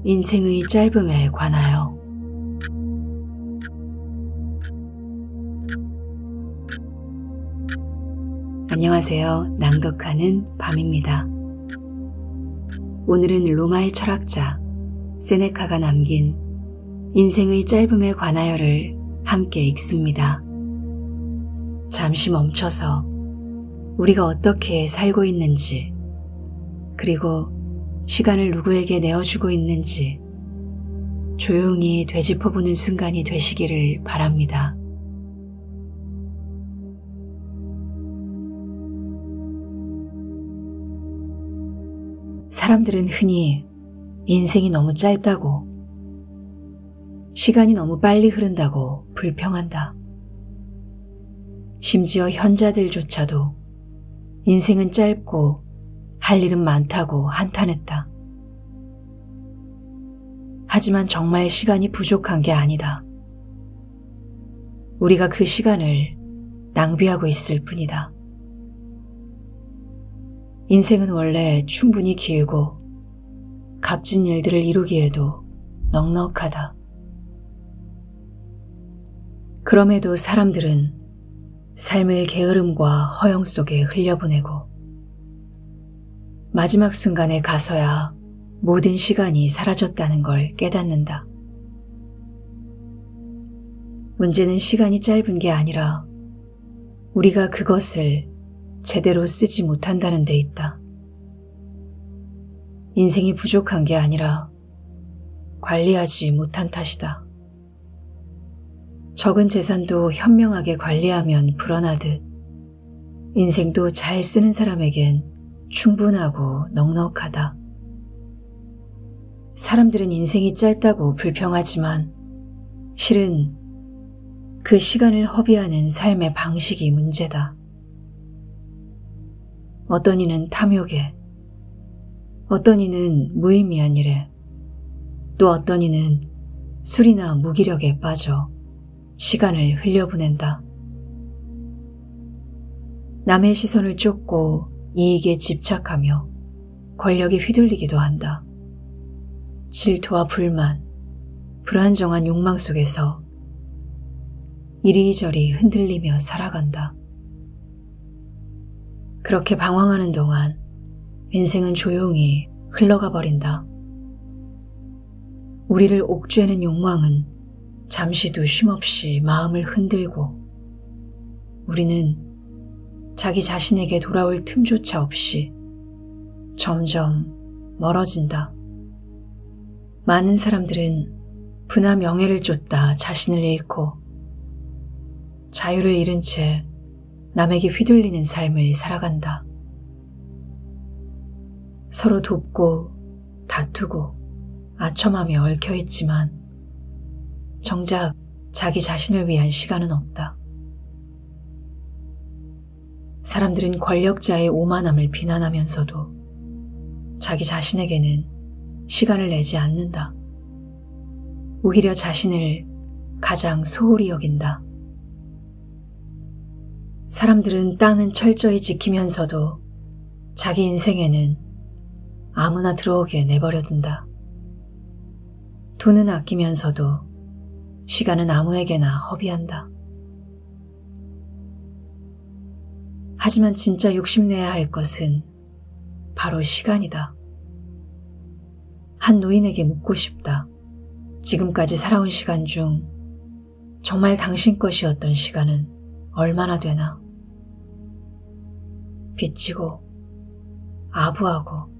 인생의 짧음에 관하여. 안녕하세요. 낭독하는 밤입니다. 오늘은 로마의 철학자 세네카가 남긴 인생의 짧음에 관하여를 함께 읽습니다. 잠시 멈춰서 우리가 어떻게 살고 있는지, 그리고 시간을 누구에게 내어주고 있는지 조용히 되짚어보는 순간이 되시기를 바랍니다. 사람들은 흔히 인생이 너무 짧다고, 시간이 너무 빨리 흐른다고 불평한다. 심지어 현자들조차도 인생은 짧고 할 일은 많다고 한탄했다. 하지만 정말 시간이 부족한 게 아니다. 우리가 그 시간을 낭비하고 있을 뿐이다. 인생은 원래 충분히 길고 값진 일들을 이루기에도 넉넉하다. 그럼에도 사람들은 삶을 게으름과 허영 속에 흘려보내고 마지막 순간에 가서야 모든 시간이 사라졌다는 걸 깨닫는다. 문제는 시간이 짧은 게 아니라 우리가 그것을 제대로 쓰지 못한다는 데 있다. 인생이 부족한 게 아니라 관리하지 못한 탓이다. 적은 재산도 현명하게 관리하면 불어나듯 인생도 잘 쓰는 사람에겐 충분하고 넉넉하다. 사람들은 인생이 짧다고 불평하지만 실은 그 시간을 허비하는 삶의 방식이 문제다. 어떤 이는 탐욕에, 어떤 이는 무의미한 일에, 또 어떤 이는 술이나 무기력에 빠져 시간을 흘려보낸다. 남의 시선을 쫓고 이익에 집착하며 권력에 휘둘리기도 한다. 질투와 불만, 불안정한 욕망 속에서 이리저리 흔들리며 살아간다. 그렇게 방황하는 동안 인생은 조용히 흘러가 버린다. 우리를 옥죄는 욕망은 잠시도 쉼없이 마음을 흔들고 우리는 자기 자신에게 돌아올 틈조차 없이 점점 멀어진다. 많은 사람들은 부나 명예를 쫓다 자신을 잃고 자유를 잃은 채 남에게 휘둘리는 삶을 살아간다. 서로 돕고 다투고 아첨하며 얽혀있지만 정작 자기 자신을 위한 시간은 없다. 사람들은 권력자의 오만함을 비난하면서도 자기 자신에게는 시간을 내지 않는다. 오히려 자신을 가장 소홀히 여긴다. 사람들은 땅은 철저히 지키면서도 자기 인생에는 아무나 들어오게 내버려둔다. 돈은 아끼면서도 시간은 아무에게나 허비한다. 하지만 진짜 욕심내야 할 것은 바로 시간이다. 한 노인에게 묻고 싶다. 지금까지 살아온 시간 중 정말 당신 것이었던 시간은 얼마나 되나? 빚지고, 아부하고,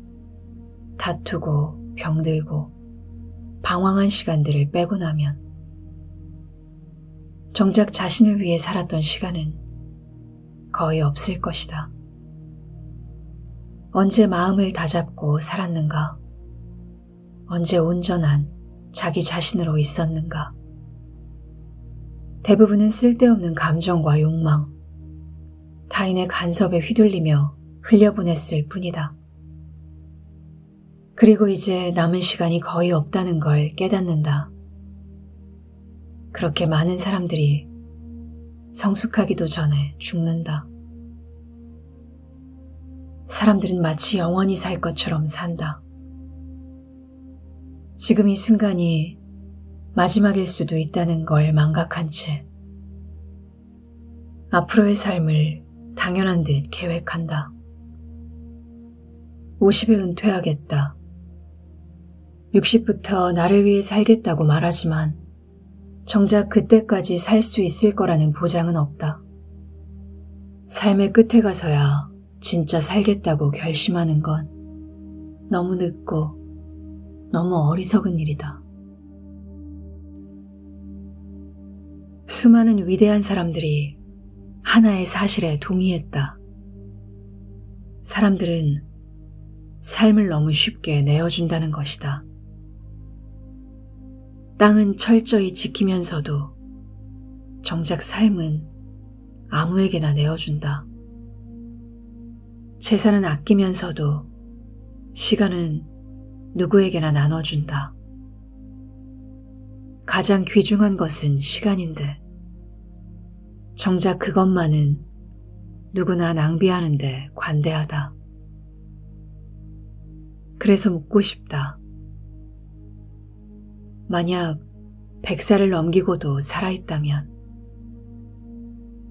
다투고, 병들고, 방황한 시간들을 빼고 나면 정작 자신을 위해 살았던 시간은 거의 없을 것이다. 언제 마음을 다잡고 살았는가? 언제 온전한 자기 자신으로 있었는가? 대부분은 쓸데없는 감정과 욕망, 타인의 간섭에 휘둘리며 흘려보냈을 뿐이다. 그리고 이제 남은 시간이 거의 없다는 걸 깨닫는다. 그렇게 많은 사람들이 성숙하기도 전에 죽는다. 사람들은 마치 영원히 살 것처럼 산다. 지금 이 순간이 마지막일 수도 있다는 걸 망각한 채 앞으로의 삶을 당연한 듯 계획한다. 50에 은퇴하겠다. 60부터 나를 위해 살겠다고 말하지만 정작 그때까지 살 수 있을 거라는 보장은 없다. 삶의 끝에 가서야 진짜 살겠다고 결심하는 건 너무 늦고 너무 어리석은 일이다. 수많은 위대한 사람들이 하나의 사실에 동의했다. 사람들은 삶을 너무 쉽게 내어준다는 것이다. 땅은 철저히 지키면서도 정작 삶은 아무에게나 내어준다. 재산은 아끼면서도 시간은 누구에게나 나눠준다. 가장 귀중한 것은 시간인데 정작 그것만은 누구나 낭비하는데 관대하다. 그래서 묻고 싶다. 만약 100살을 넘기고도 살아있다면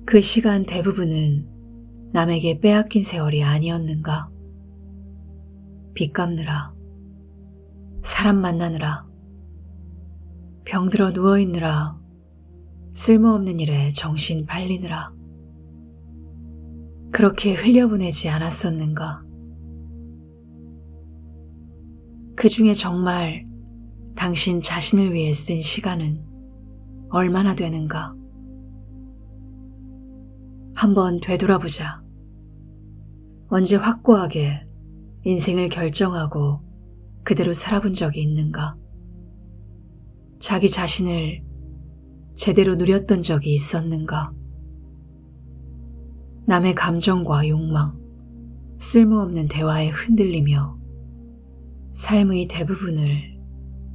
그 시간 대부분은 남에게 빼앗긴 세월이 아니었는가? 빚 갚느라, 사람 만나느라, 병들어 누워있느라, 쓸모없는 일에 정신 팔리느라 그렇게 흘려보내지 않았었는가? 그 중에 정말 당신 자신을 위해 쓴 시간은 얼마나 되는가? 한번 되돌아보자. 언제 확고하게 인생을 결정하고 그대로 살아본 적이 있는가? 자기 자신을 제대로 누렸던 적이 있었는가? 남의 감정과 욕망, 쓸모없는 대화에 흔들리며 삶의 대부분을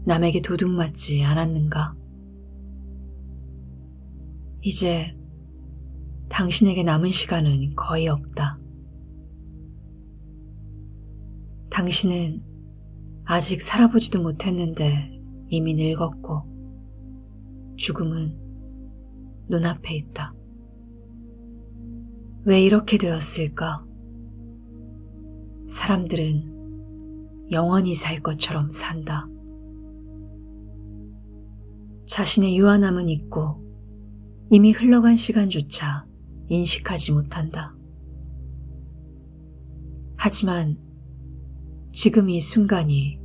남에게 도둑맞지 않았는가? 이제 당신에게 남은 시간은 거의 없다. 당신은 아직 살아보지도 못했는데 이미 늙었고 죽음은 눈앞에 있다. 왜 이렇게 되었을까? 사람들은 영원히 살 것처럼 산다. 자신의 유한함은 있고 이미 흘러간 시간조차 인식하지 못한다. 하지만 지금 이 순간이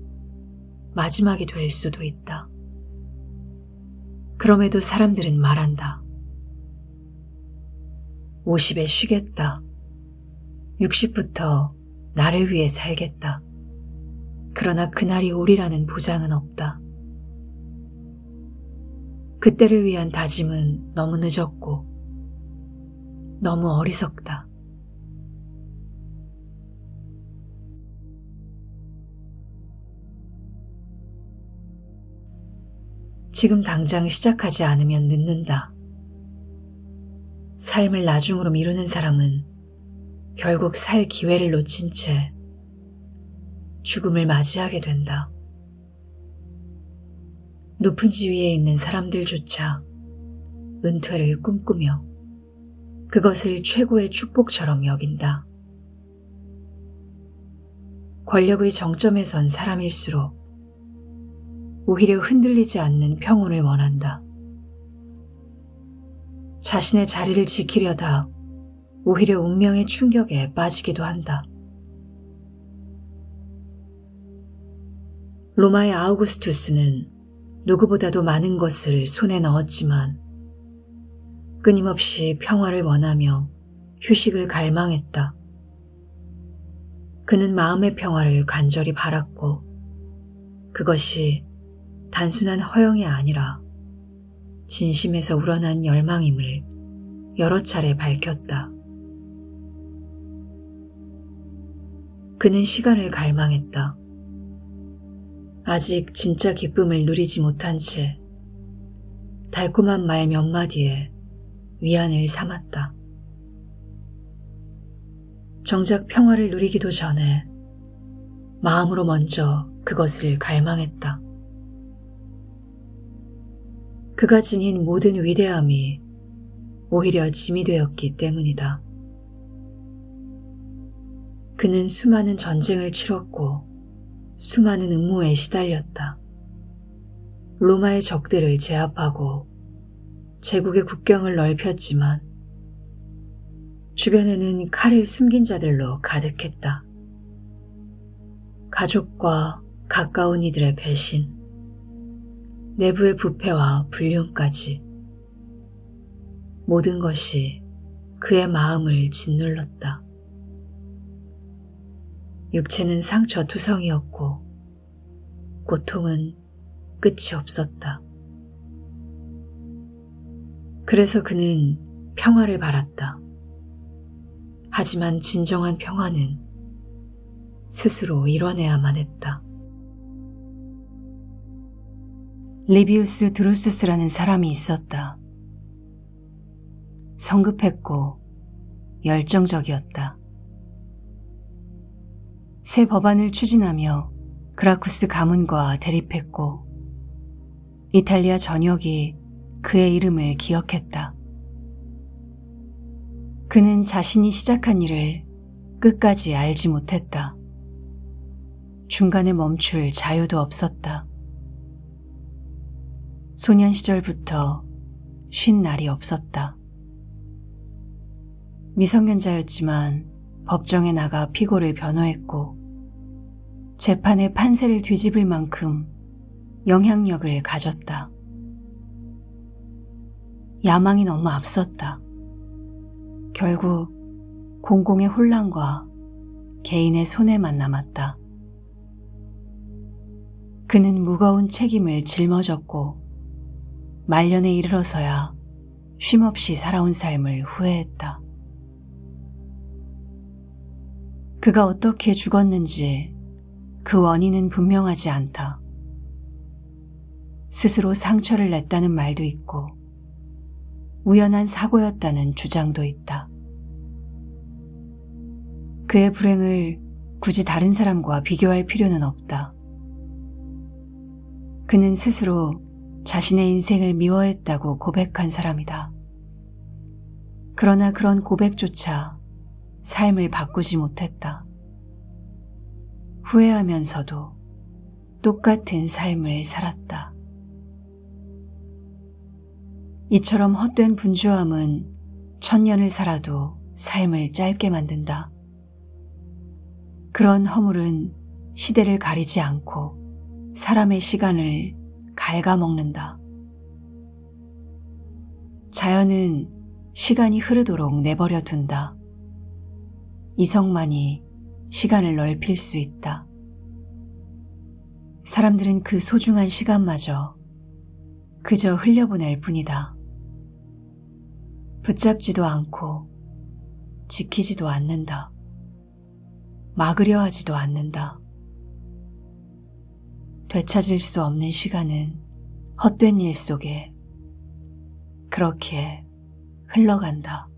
마지막이 될 수도 있다. 그럼에도 사람들은 말한다. 50에 쉬겠다. 60부터 나를 위해 살겠다. 그러나 그날이 오리라는 보장은 없다. 그때를 위한 다짐은 너무 늦었고 너무 어리석다. 지금 당장 시작하지 않으면 늦는다. 삶을 나중으로 미루는 사람은 결국 살 기회를 놓친 채 죽음을 맞이하게 된다. 높은 지위에 있는 사람들조차 은퇴를 꿈꾸며 그것을 최고의 축복처럼 여긴다. 권력의 정점에 선 사람일수록 오히려 흔들리지 않는 평온을 원한다. 자신의 자리를 지키려다 오히려 운명의 충격에 빠지기도 한다. 로마의 아우구스투스는 누구보다도 많은 것을 손에 넣었지만 끊임없이 평화를 원하며 휴식을 갈망했다. 그는 마음의 평화를 간절히 바랐고 그것이 단순한 허영이 아니라 진심에서 우러난 열망임을 여러 차례 밝혔다. 그는 시간을 갈망했다. 아직 진짜 기쁨을 누리지 못한 채 달콤한 말 몇 마디에 위안을 삼았다. 정작 평화를 누리기도 전에 마음으로 먼저 그것을 갈망했다. 그가 지닌 모든 위대함이 오히려 짐이 되었기 때문이다. 그는 수많은 전쟁을 치렀고 수많은 음모에 시달렸다. 로마의 적들을 제압하고 제국의 국경을 넓혔지만 주변에는 칼을 숨긴 자들로 가득했다. 가족과 가까운 이들의 배신, 내부의 부패와 불륜까지 모든 것이 그의 마음을 짓눌렀다. 육체는 상처투성이었고 고통은 끝이 없었다. 그래서 그는 평화를 바랐다. 하지만 진정한 평화는 스스로 이뤄내야만 했다. 리비우스 드루수스라는 사람이 있었다. 성급했고 열정적이었다. 새 법안을 추진하며 그라쿠스 가문과 대립했고 이탈리아 전역이 그의 이름을 기억했다. 그는 자신이 시작한 일을 끝까지 알지 못했다. 중간에 멈출 자유도 없었다. 소년 시절부터 쉰 날이 없었다. 미성년자였지만 법정에 나가 피고를 변호했고 재판의 판세를 뒤집을 만큼 영향력을 가졌다. 야망이 너무 앞섰다. 결국 공공의 혼란과 개인의 손해만 남았다. 그는 무거운 책임을 짊어졌고 말년에 이르러서야 쉼없이 살아온 삶을 후회했다. 그가 어떻게 죽었는지 그 원인은 분명하지 않다. 스스로 상처를 냈다는 말도 있고 우연한 사고였다는 주장도 있다. 그의 불행을 굳이 다른 사람과 비교할 필요는 없다. 그는 스스로 자신의 인생을 미워했다고 고백한 사람이다. 그러나 그런 고백조차 삶을 바꾸지 못했다. 후회하면서도 똑같은 삶을 살았다. 이처럼 헛된 분주함은 천년을 살아도 삶을 짧게 만든다. 그런 허물은 시대를 가리지 않고 사람의 시간을 갉아먹는다. 자연은 시간이 흐르도록 내버려 둔다. 이성만이 시간을 넓힐 수 있다. 사람들은 그 소중한 시간마저 그저 흘려보낼 뿐이다. 붙잡지도 않고 지키지도 않는다. 막으려 하지도 않는다. 되찾을 수 없는 시간은 헛된 일 속에 그렇게 흘러간다.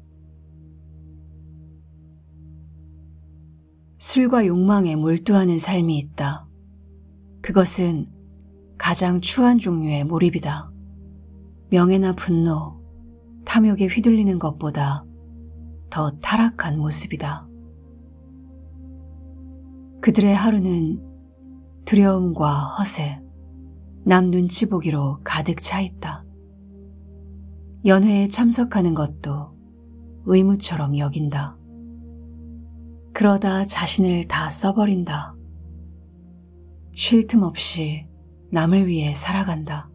술과 욕망에 몰두하는 삶이 있다. 그것은 가장 추한 종류의 몰입이다. 명예나 분노, 탐욕에 휘둘리는 것보다 더 타락한 모습이다. 그들의 하루는 두려움과 허세, 남 눈치 보기로 가득 차 있다. 연회에 참석하는 것도 의무처럼 여긴다. 그러다 자신을 다 써버린다. 쉴 틈 없이 남을 위해 살아간다.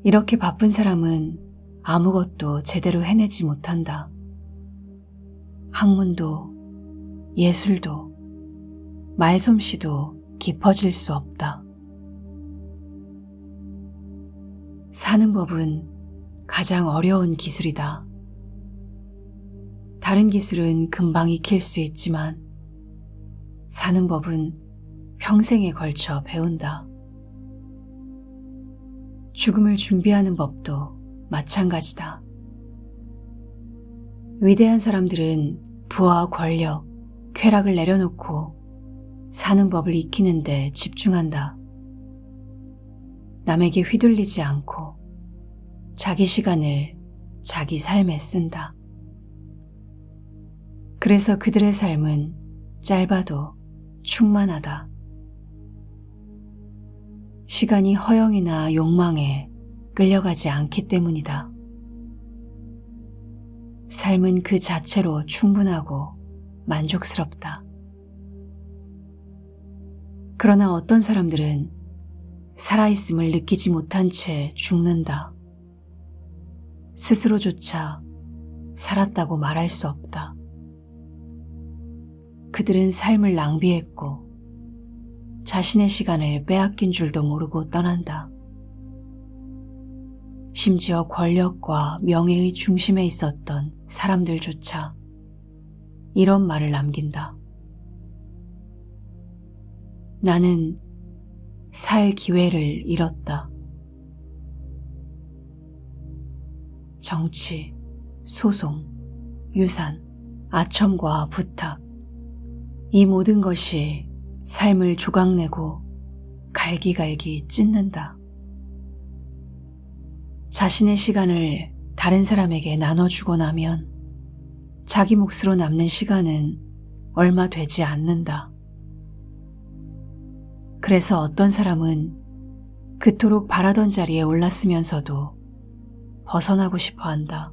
이렇게 바쁜 사람은 아무것도 제대로 해내지 못한다. 학문도, 예술도, 말솜씨도 깊어질 수 없다. 사는 법은 가장 어려운 기술이다. 다른 기술은 금방 익힐 수 있지만 사는 법은 평생에 걸쳐 배운다. 죽음을 준비하는 법도 마찬가지다. 위대한 사람들은 부와 권력, 쾌락을 내려놓고 사는 법을 익히는 데 집중한다. 남에게 휘둘리지 않고 자기 시간을 자기 삶에 쓴다. 그래서 그들의 삶은 짧아도 충만하다. 시간이 허영이나 욕망에 끌려가지 않기 때문이다. 삶은 그 자체로 충분하고 만족스럽다. 그러나 어떤 사람들은 살아있음을 느끼지 못한 채 죽는다. 스스로조차 살았다고 말할 수 없다. 그들은 삶을 낭비했고 자신의 시간을 빼앗긴 줄도 모르고 떠난다. 심지어 권력과 명예의 중심에 있었던 사람들조차 이런 말을 남긴다. 나는 살 기회를 잃었다. 정치, 소송, 유산, 아첨과 부탁, 이 모든 것이 삶을 조각내고 갈기갈기 찢는다. 자신의 시간을 다른 사람에게 나눠주고 나면 자기 몫으로 남는 시간은 얼마 되지 않는다. 그래서 어떤 사람은 그토록 바라던 자리에 올랐으면서도 벗어나고 싶어 한다.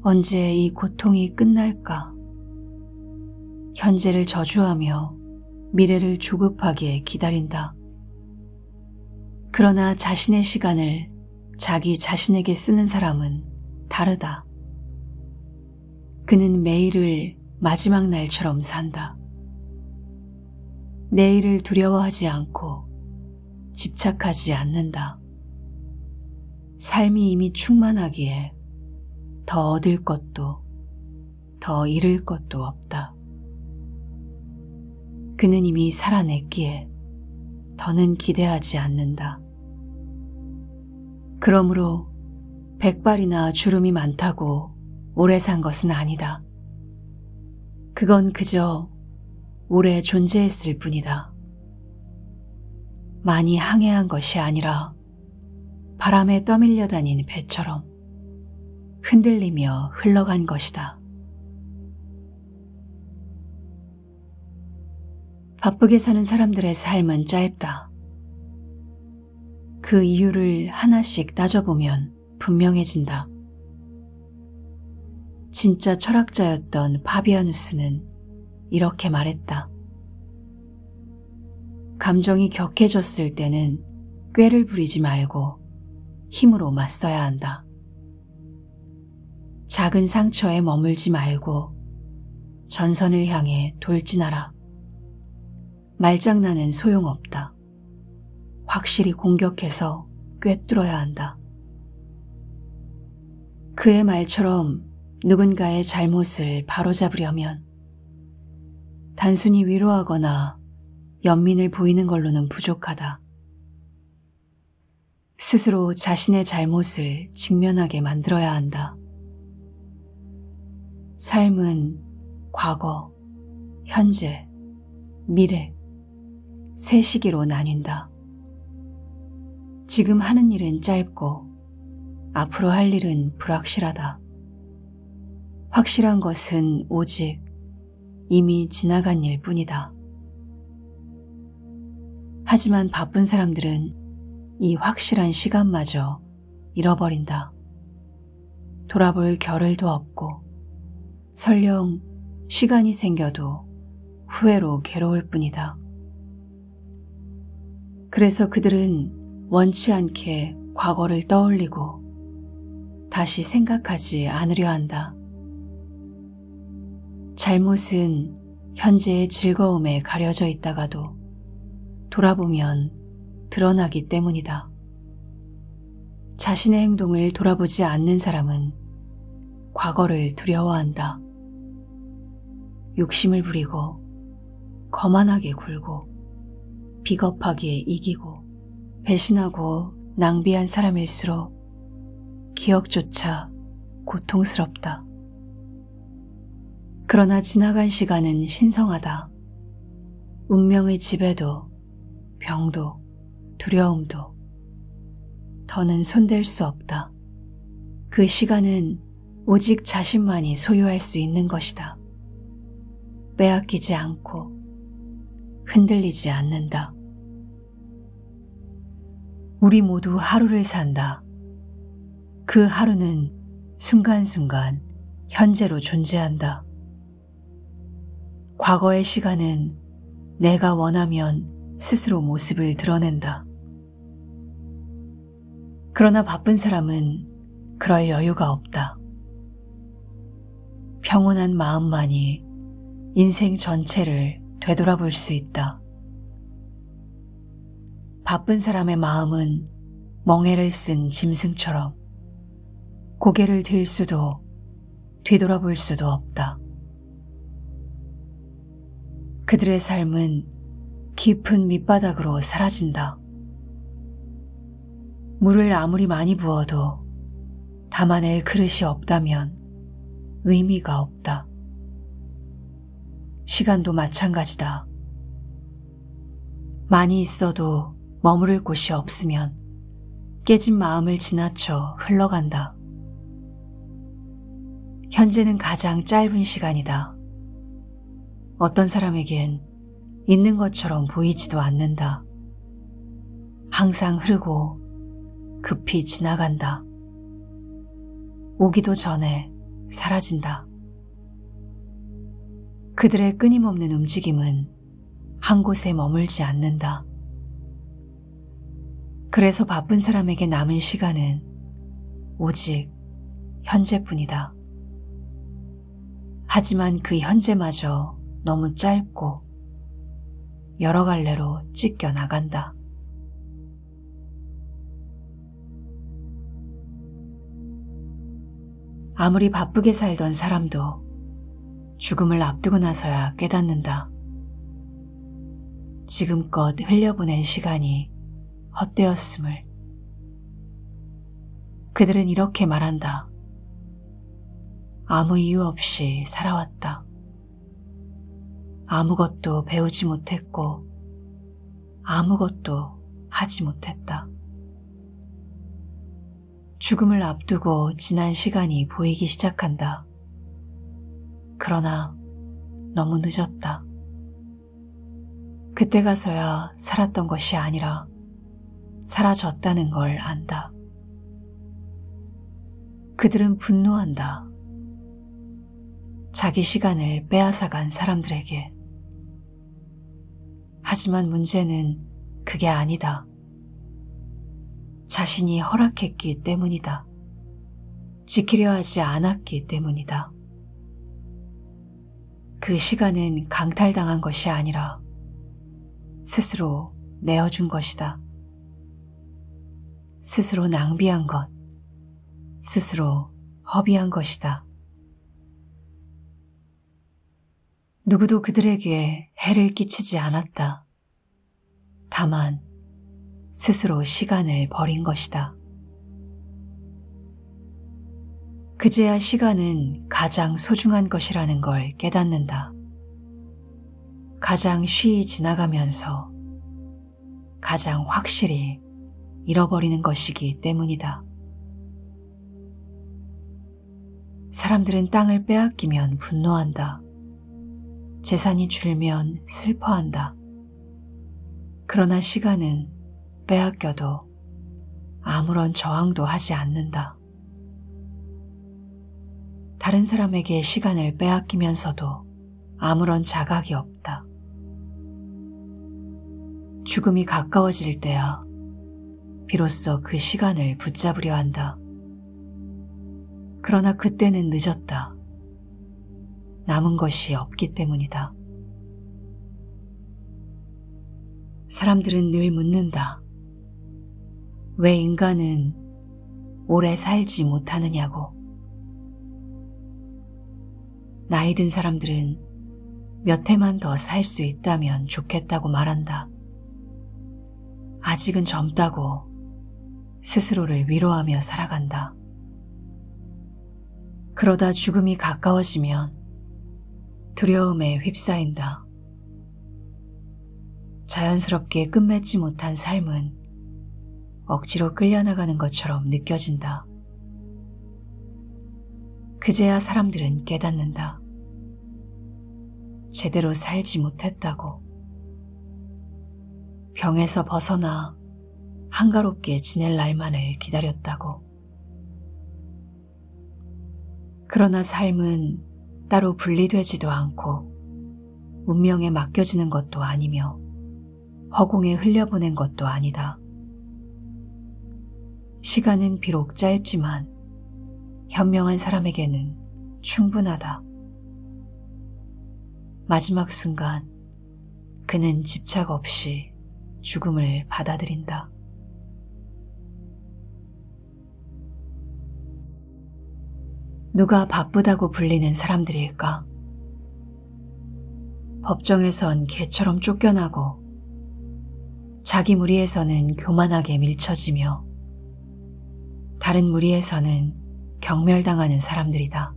언제 이 고통이 끝날까? 현재를 저주하며 미래를 조급하게 기다린다. 그러나 자신의 시간을 자기 자신에게 쓰는 사람은 다르다. 그는 매일을 마지막 날처럼 산다. 내일을 두려워하지 않고 집착하지 않는다. 삶이 이미 충만하기에 더 얻을 것도 더 잃을 것도 없다. 그는 이미 살아냈기에 더는 기대하지 않는다. 그러므로 백발이나 주름이 많다고 오래 산 것은 아니다. 그건 그저 오래 존재했을 뿐이다. 많이 항해한 것이 아니라 바람에 떠밀려 다닌 배처럼 흔들리며 흘러간 것이다. 바쁘게 사는 사람들의 삶은 짧다. 그 이유를 하나씩 따져보면 분명해진다. 진짜 철학자였던 파비아누스는 이렇게 말했다. 감정이 격해졌을 때는 꾀를 부리지 말고 힘으로 맞서야 한다. 작은 상처에 머물지 말고 전선을 향해 돌진하라. 말장난은 소용없다. 확실히 공격해서 꿰뚫어야 한다. 그의 말처럼 누군가의 잘못을 바로잡으려면 단순히 위로하거나 연민을 보이는 걸로는 부족하다. 스스로 자신의 잘못을 직면하게 만들어야 한다. 삶은 과거, 현재, 미래, 세 시기로 나뉜다. 지금 하는 일은 짧고 앞으로 할 일은 불확실하다. 확실한 것은 오직 이미 지나간 일 뿐이다. 하지만 바쁜 사람들은 이 확실한 시간마저 잃어버린다. 돌아볼 겨를도 없고 설령 시간이 생겨도 후회로 괴로울 뿐이다. 그래서 그들은 원치 않게 과거를 떠올리고 다시 생각하지 않으려 한다. 잘못은 현재의 즐거움에 가려져 있다가도 돌아보면 드러나기 때문이다. 자신의 행동을 돌아보지 않는 사람은 과거를 두려워한다. 욕심을 부리고 거만하게 굴고 비겁하게 이기고 배신하고 낭비한 사람일수록 기억조차 고통스럽다. 그러나 지나간 시간은 신성하다. 운명의 지배도 병도 두려움도 더는 손댈 수 없다. 그 시간은 오직 자신만이 소유할 수 있는 것이다. 빼앗기지 않고 흔들리지 않는다. 우리 모두 하루를 산다. 그 하루는 순간순간 현재로 존재한다. 과거의 시간은 내가 원하면 스스로 모습을 드러낸다. 그러나 바쁜 사람은 그럴 여유가 없다. 평온한 마음만이 인생 전체를 되돌아볼 수 있다. 바쁜 사람의 마음은 멍에를 쓴 짐승처럼 고개를 들 수도 뒤돌아볼 수도 없다. 그들의 삶은 깊은 밑바닥으로 사라진다. 물을 아무리 많이 부어도 담아낼 그릇이 없다면 의미가 없다. 시간도 마찬가지다. 많이 있어도 머무를 곳이 없으면 깨진 마음을 지나쳐 흘러간다. 현재는 가장 짧은 시간이다. 어떤 사람에겐 있는 것처럼 보이지도 않는다. 항상 흐르고 급히 지나간다. 오기도 전에 사라진다. 그들의 끊임없는 움직임은 한 곳에 머물지 않는다. 그래서 바쁜 사람에게 남은 시간은 오직 현재뿐이다. 하지만 그 현재마저 너무 짧고 여러 갈래로 찢겨 나간다. 아무리 바쁘게 살던 사람도 죽음을 앞두고 나서야 깨닫는다. 지금껏 흘려보낸 시간이 헛되었음을. 그들은 이렇게 말한다. 아무 이유 없이 살아왔다. 아무것도 배우지 못했고 아무것도 하지 못했다. 죽음을 앞두고 지난 시간이 보이기 시작한다. 그러나 너무 늦었다. 그때 가서야 살았던 것이 아니라 사라졌다는 걸 안다. 그들은 분노한다. 자기 시간을 빼앗아간 사람들에게. 하지만 문제는 그게 아니다. 자신이 허락했기 때문이다. 지키려 하지 않았기 때문이다. 그 시간은 강탈당한 것이 아니라 스스로 내어준 것이다. 스스로 낭비한 것, 스스로 허비한 것이다. 누구도 그들에게 해를 끼치지 않았다. 다만 스스로 시간을 버린 것이다. 그제야 시간은 가장 소중한 것이라는 걸 깨닫는다. 가장 쉬이 지나가면서 가장 확실히 잃어버리는 것이기 때문이다. 사람들은 땅을 빼앗기면 분노한다. 재산이 줄면 슬퍼한다. 그러나 시간은 빼앗겨도 아무런 저항도 하지 않는다. 다른 사람에게 시간을 빼앗기면서도 아무런 자각이 없다. 죽음이 가까워질 때야 비로소 그 시간을 붙잡으려 한다. 그러나 그때는 늦었다. 남은 것이 없기 때문이다. 사람들은 늘 묻는다. 왜 인간은 오래 살지 못하느냐고. 나이 든 사람들은 몇 해만 더 살 수 있다면 좋겠다고 말한다. 아직은 젊다고 스스로를 위로하며 살아간다. 그러다 죽음이 가까워지면 두려움에 휩싸인다. 자연스럽게 끝맺지 못한 삶은 억지로 끌려나가는 것처럼 느껴진다. 그제야 사람들은 깨닫는다. 제대로 살지 못했다고. 병에서 벗어나 한가롭게 지낼 날만을 기다렸다고. 그러나 삶은 따로 분리되지도 않고 운명에 맡겨지는 것도 아니며 허공에 흘려보낸 것도 아니다. 시간은 비록 짧지만 현명한 사람에게는 충분하다. 마지막 순간 그는 집착 없이 죽음을 받아들인다. 누가 바쁘다고 불리는 사람들일까? 법정에선 개처럼 쫓겨나고 자기 무리에서는 교만하게 밀쳐지며 다른 무리에서는 경멸당하는 사람들이다.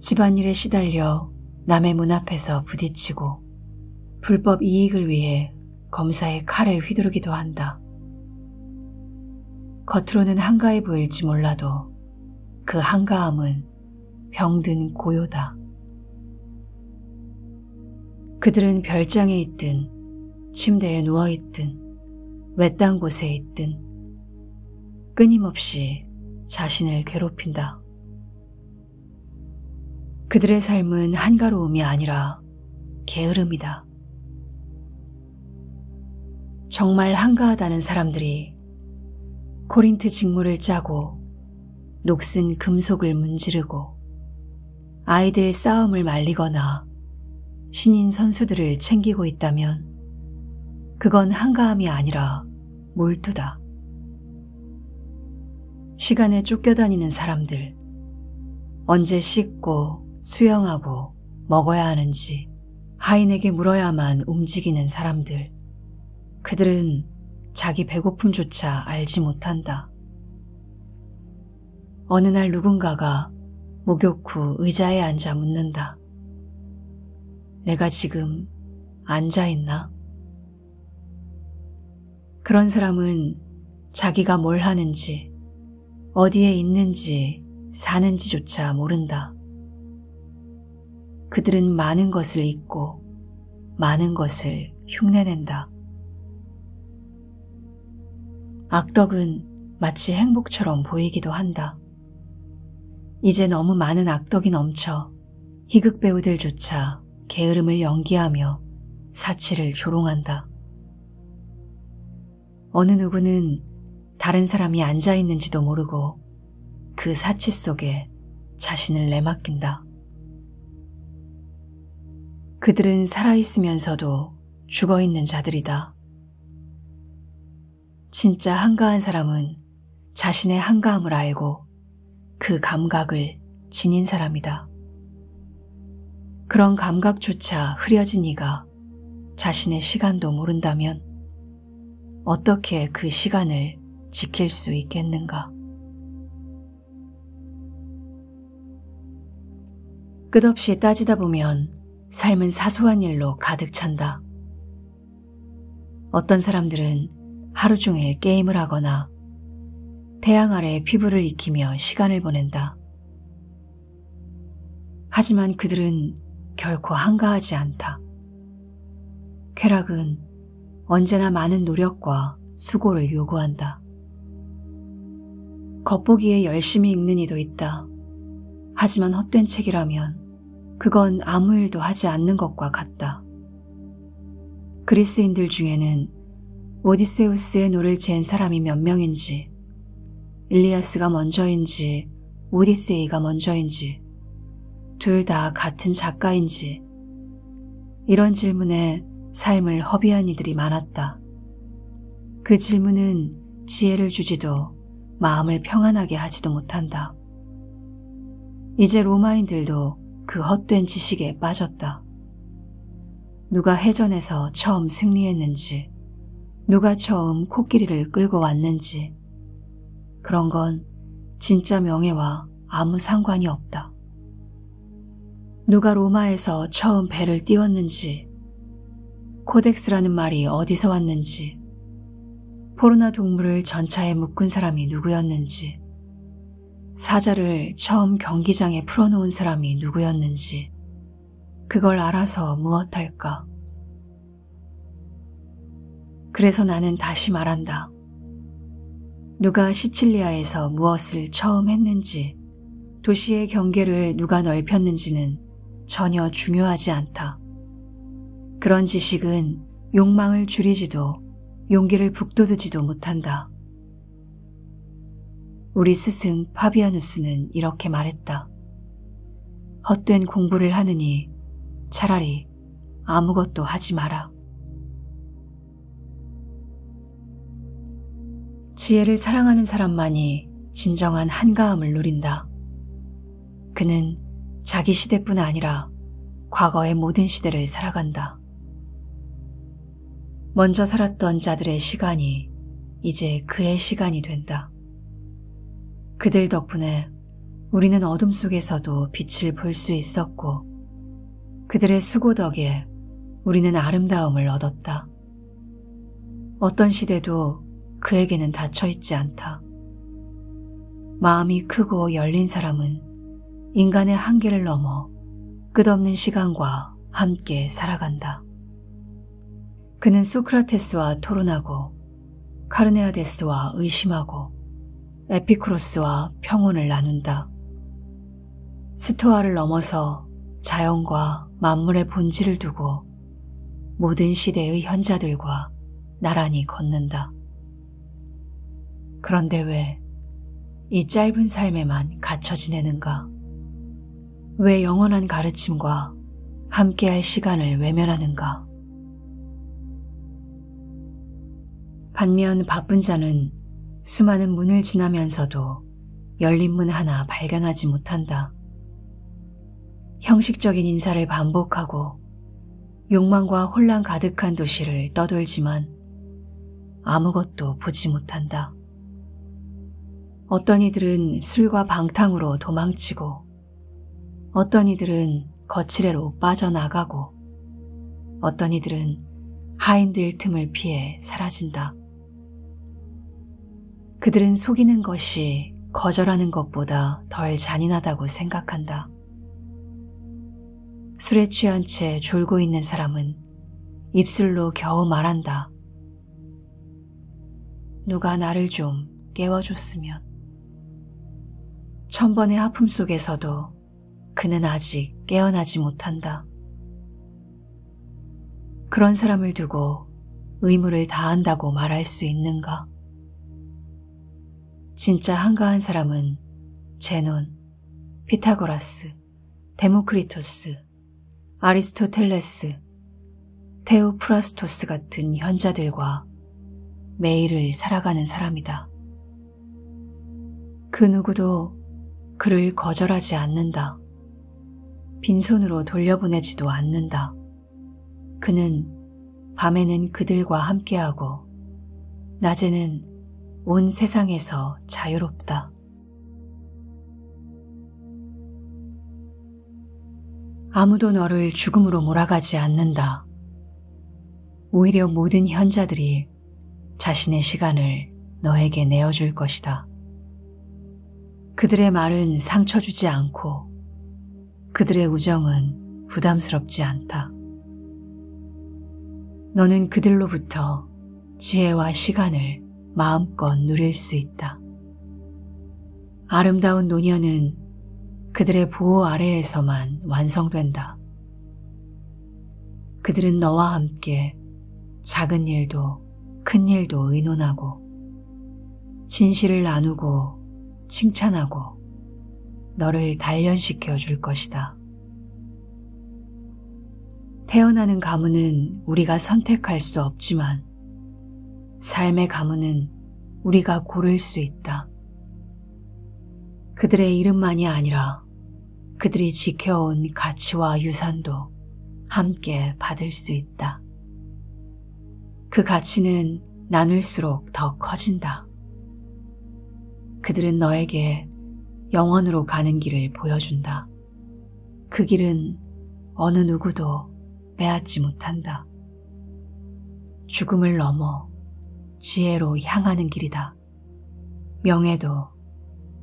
집안일에 시달려 남의 문 앞에서 부딪히고 불법 이익을 위해 검사의 칼을 휘두르기도 한다. 겉으로는 한가해 보일지 몰라도 그 한가함은 병든 고요다. 그들은 별장에 있든 침대에 누워있든 외딴 곳에 있든 끊임없이 자신을 괴롭힌다. 그들의 삶은 한가로움이 아니라 게으름이다. 정말 한가하다는 사람들이 코린트 직무를 짜고 녹슨 금속을 문지르고 아이들 싸움을 말리거나 신인 선수들을 챙기고 있다면 그건 한가함이 아니라 몰두다. 시간에 쫓겨다니는 사람들, 언제 씻고 수영하고 먹어야 하는지 하인에게 물어야만 움직이는 사람들, 그들은 자기 배고픔조차 알지 못한다. 어느 날 누군가가 목욕 후 의자에 앉아 묻는다. 내가 지금 앉아있나? 그런 사람은 자기가 뭘 하는지, 어디에 있는지, 사는지조차 모른다. 그들은 많은 것을 잊고 많은 것을 흉내낸다. 악덕은 마치 행복처럼 보이기도 한다. 이제 너무 많은 악덕이 넘쳐 희극 배우들조차 게으름을 연기하며 사치를 조롱한다. 어느 누구는 다른 사람이 앉아있는지도 모르고 그 사치 속에 자신을 내맡긴다. 그들은 살아있으면서도 죽어있는 자들이다. 진짜 한가한 사람은 자신의 한가함을 알고 그 감각을 지닌 사람이다. 그런 감각조차 흐려진 이가 자신의 시간도 모른다면 어떻게 그 시간을 지킬 수 있겠는가? 끝없이 따지다 보면 삶은 사소한 일로 가득 찬다. 어떤 사람들은 하루 종일 게임을 하거나 태양 아래 피부를 익히며 시간을 보낸다. 하지만 그들은 결코 한가하지 않다. 쾌락은 언제나 많은 노력과 수고를 요구한다. 겉보기에 열심히 읽는 이도 있다. 하지만 헛된 책이라면 그건 아무 일도 하지 않는 것과 같다. 그리스인들 중에는 오디세우스의 노를 잰 사람이 몇 명인지, 일리아스가 먼저인지 오디세이가 먼저인지, 둘 다 같은 작가인지, 이런 질문에 삶을 허비한 이들이 많았다. 그 질문은 지혜를 주지도 마음을 평안하게 하지도 못한다. 이제 로마인들도 그 헛된 지식에 빠졌다. 누가 해전에서 처음 승리했는지, 누가 처음 코끼리를 끌고 왔는지, 그런 건 진짜 명예와 아무 상관이 없다. 누가 로마에서 처음 배를 띄웠는지, 코덱스라는 말이 어디서 왔는지, 포르나 동물을 전차에 묶은 사람이 누구였는지, 사자를 처음 경기장에 풀어놓은 사람이 누구였는지, 그걸 알아서 무엇할까? 그래서 나는 다시 말한다. 누가 시칠리아에서 무엇을 처음 했는지, 도시의 경계를 누가 넓혔는지는 전혀 중요하지 않다. 그런 지식은 욕망을 줄이지도 용기를 북돋우지도 못한다. 우리 스승 파비아누스는 이렇게 말했다. 헛된 공부를 하느니 차라리 아무것도 하지 마라. 지혜를 사랑하는 사람만이 진정한 한가함을 누린다. 그는 자기 시대뿐 아니라 과거의 모든 시대를 살아간다. 먼저 살았던 자들의 시간이 이제 그의 시간이 된다. 그들 덕분에 우리는 어둠 속에서도 빛을 볼 수 있었고, 그들의 수고 덕에 우리는 아름다움을 얻었다. 어떤 시대도 그에게는 닫혀 있지 않다. 마음이 크고 열린 사람은 인간의 한계를 넘어 끝없는 시간과 함께 살아간다. 그는 소크라테스와 토론하고, 카르네아데스와 의심하고, 에피쿠로스와 평온을 나눈다. 스토아를 넘어서 자연과 만물의 본질을 두고 모든 시대의 현자들과 나란히 걷는다. 그런데 왜 이 짧은 삶에만 갇혀 지내는가? 왜 영원한 가르침과 함께할 시간을 외면하는가? 반면 바쁜 자는 수많은 문을 지나면서도 열린 문 하나 발견하지 못한다. 형식적인 인사를 반복하고 욕망과 혼란 가득한 도시를 떠돌지만 아무것도 보지 못한다. 어떤 이들은 술과 방탕으로 도망치고, 어떤 이들은 거칠애로 빠져나가고, 어떤 이들은 하인들 틈을 피해 사라진다. 그들은 속이는 것이 거절하는 것보다 덜 잔인하다고 생각한다. 술에 취한 채 졸고 있는 사람은 입술로 겨우 말한다. 누가 나를 좀 깨워줬으면. 1000번의 하품 속에서도 그는 아직 깨어나지 못한다. 그런 사람을 두고 의무를 다한다고 말할 수 있는가? 진짜 한가한 사람은 제논, 피타고라스, 데모크리토스, 아리스토텔레스, 테오프라스토스 같은 현자들과 매일을 살아가는 사람이다. 그 누구도 그를 거절하지 않는다. 빈손으로 돌려보내지도 않는다. 그는 밤에는 그들과 함께하고 낮에는 온 세상에서 자유롭다. 아무도 너를 죽음으로 몰아가지 않는다. 오히려 모든 현자들이 자신의 시간을 너에게 내어줄 것이다. 그들의 말은 상처 주지 않고 그들의 우정은 부담스럽지 않다. 너는 그들로부터 지혜와 시간을 마음껏 누릴 수 있다. 아름다운 노년은 그들의 보호 아래에서만 완성된다. 그들은 너와 함께 작은 일도 큰 일도 의논하고 진실을 나누고 칭찬하고 너를 단련시켜 줄 것이다. 태어나는 가문은 우리가 선택할 수 없지만 삶의 가문은 우리가 고를 수 있다. 그들의 이름만이 아니라 그들이 지켜온 가치와 유산도 함께 받을 수 있다. 그 가치는 나눌수록 더 커진다. 그들은 너에게 영원으로 가는 길을 보여준다. 그 길은 어느 누구도 빼앗지 못한다. 죽음을 넘어 지혜로 향하는 길이다. 명예도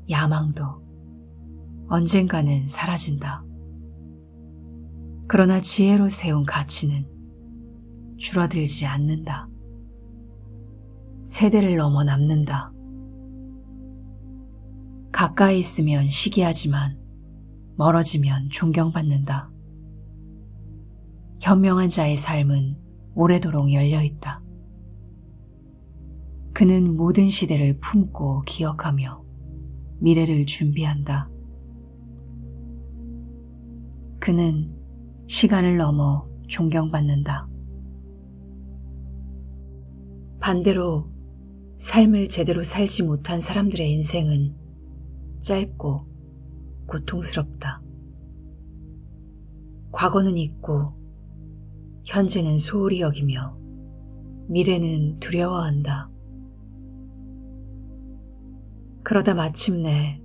야망도 언젠가는 사라진다. 그러나 지혜로 세운 가치는 줄어들지 않는다. 세대를 넘어 남는다. 가까이 있으면 시기하지만 멀어지면 존경받는다. 현명한 자의 삶은 오래도록 열려있다. 그는 모든 시대를 품고 기억하며 미래를 준비한다. 그는 시간을 넘어 존경받는다. 반대로 삶을 제대로 살지 못한 사람들의 인생은 짧고 고통스럽다. 과거는 잊고 현재는 소홀히 여기며 미래는 두려워한다. 그러다 마침내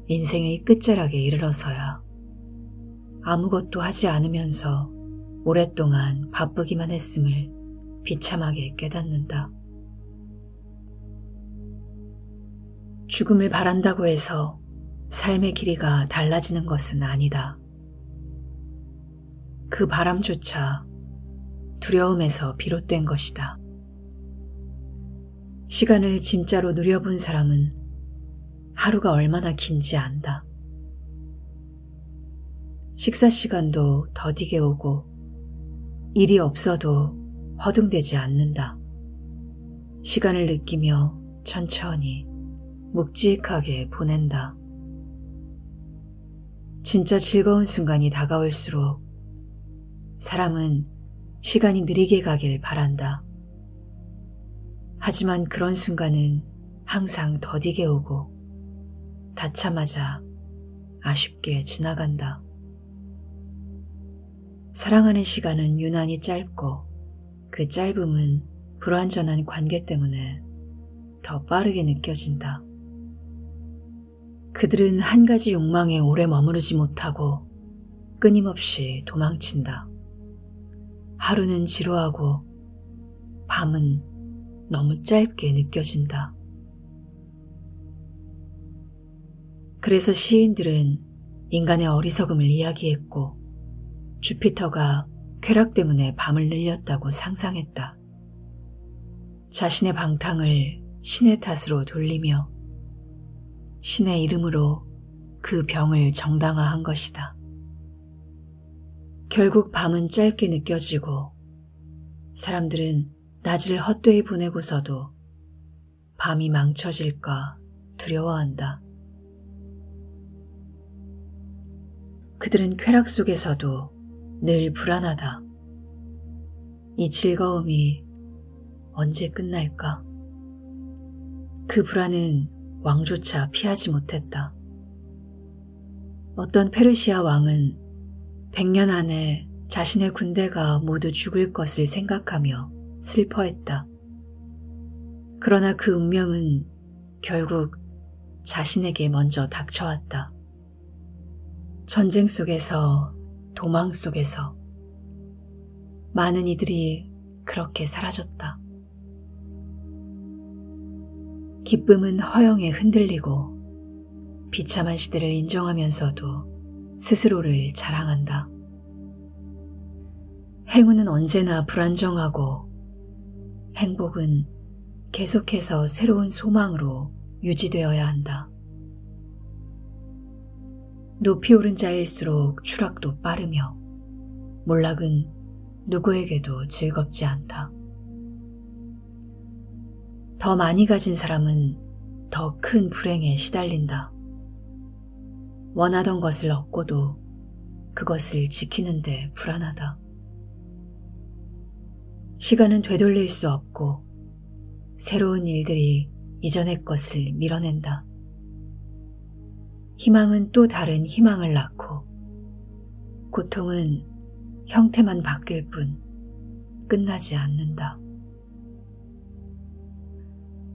인생의 끝자락에 이르러서야 아무것도 하지 않으면서 오랫동안 바쁘기만 했음을 비참하게 깨닫는다. 죽음을 바란다고 해서 삶의 길이가 달라지는 것은 아니다. 그 바람조차 두려움에서 비롯된 것이다. 시간을 진짜로 누려본 사람은 하루가 얼마나 긴지 안다. 식사 시간도 더디게 오고 일이 없어도 허둥대지 않는다. 시간을 느끼며 천천히 묵직하게 보낸다. 진짜 즐거운 순간이 다가올수록 사람은 시간이 느리게 가길 바란다. 하지만 그런 순간은 항상 더디게 오고 닿자마자 아쉽게 지나간다. 사랑하는 시간은 유난히 짧고 그 짧음은 불완전한 관계 때문에 더 빠르게 느껴진다. 그들은 한 가지 욕망에 오래 머무르지 못하고 끊임없이 도망친다. 하루는 지루하고 밤은 너무 짧게 느껴진다. 그래서 시인들은 인간의 어리석음을 이야기했고 주피터가 쾌락 때문에 밤을 늘렸다고 상상했다. 자신의 방탕을 신의 탓으로 돌리며 신의 이름으로 그 병을 정당화한 것이다. 결국 밤은 짧게 느껴지고 사람들은 낮을 헛되이 보내고서도 밤이 망쳐질까 두려워한다. 그들은 쾌락 속에서도 늘 불안하다. 이 즐거움이 언제 끝날까? 그 불안은 왕조차 피하지 못했다. 어떤 페르시아 왕은 100년 안에 자신의 군대가 모두 죽을 것을 생각하며 슬퍼했다. 그러나 그 운명은 결국 자신에게 먼저 닥쳐왔다. 전쟁 속에서, 도망 속에서 많은 이들이 그렇게 사라졌다. 기쁨은 허영에 흔들리고 비참한 시대를 인정하면서도 스스로를 자랑한다. 행운은 언제나 불안정하고 행복은 계속해서 새로운 소망으로 유지되어야 한다. 높이 오른 자일수록 추락도 빠르며 몰락은 누구에게도 즐겁지 않다. 더 많이 가진 사람은 더 큰 불행에 시달린다. 원하던 것을 얻고도 그것을 지키는데 불안하다. 시간은 되돌릴 수 없고 새로운 일들이 이전의 것을 밀어낸다. 희망은 또 다른 희망을 낳고 고통은 형태만 바뀔 뿐 끝나지 않는다.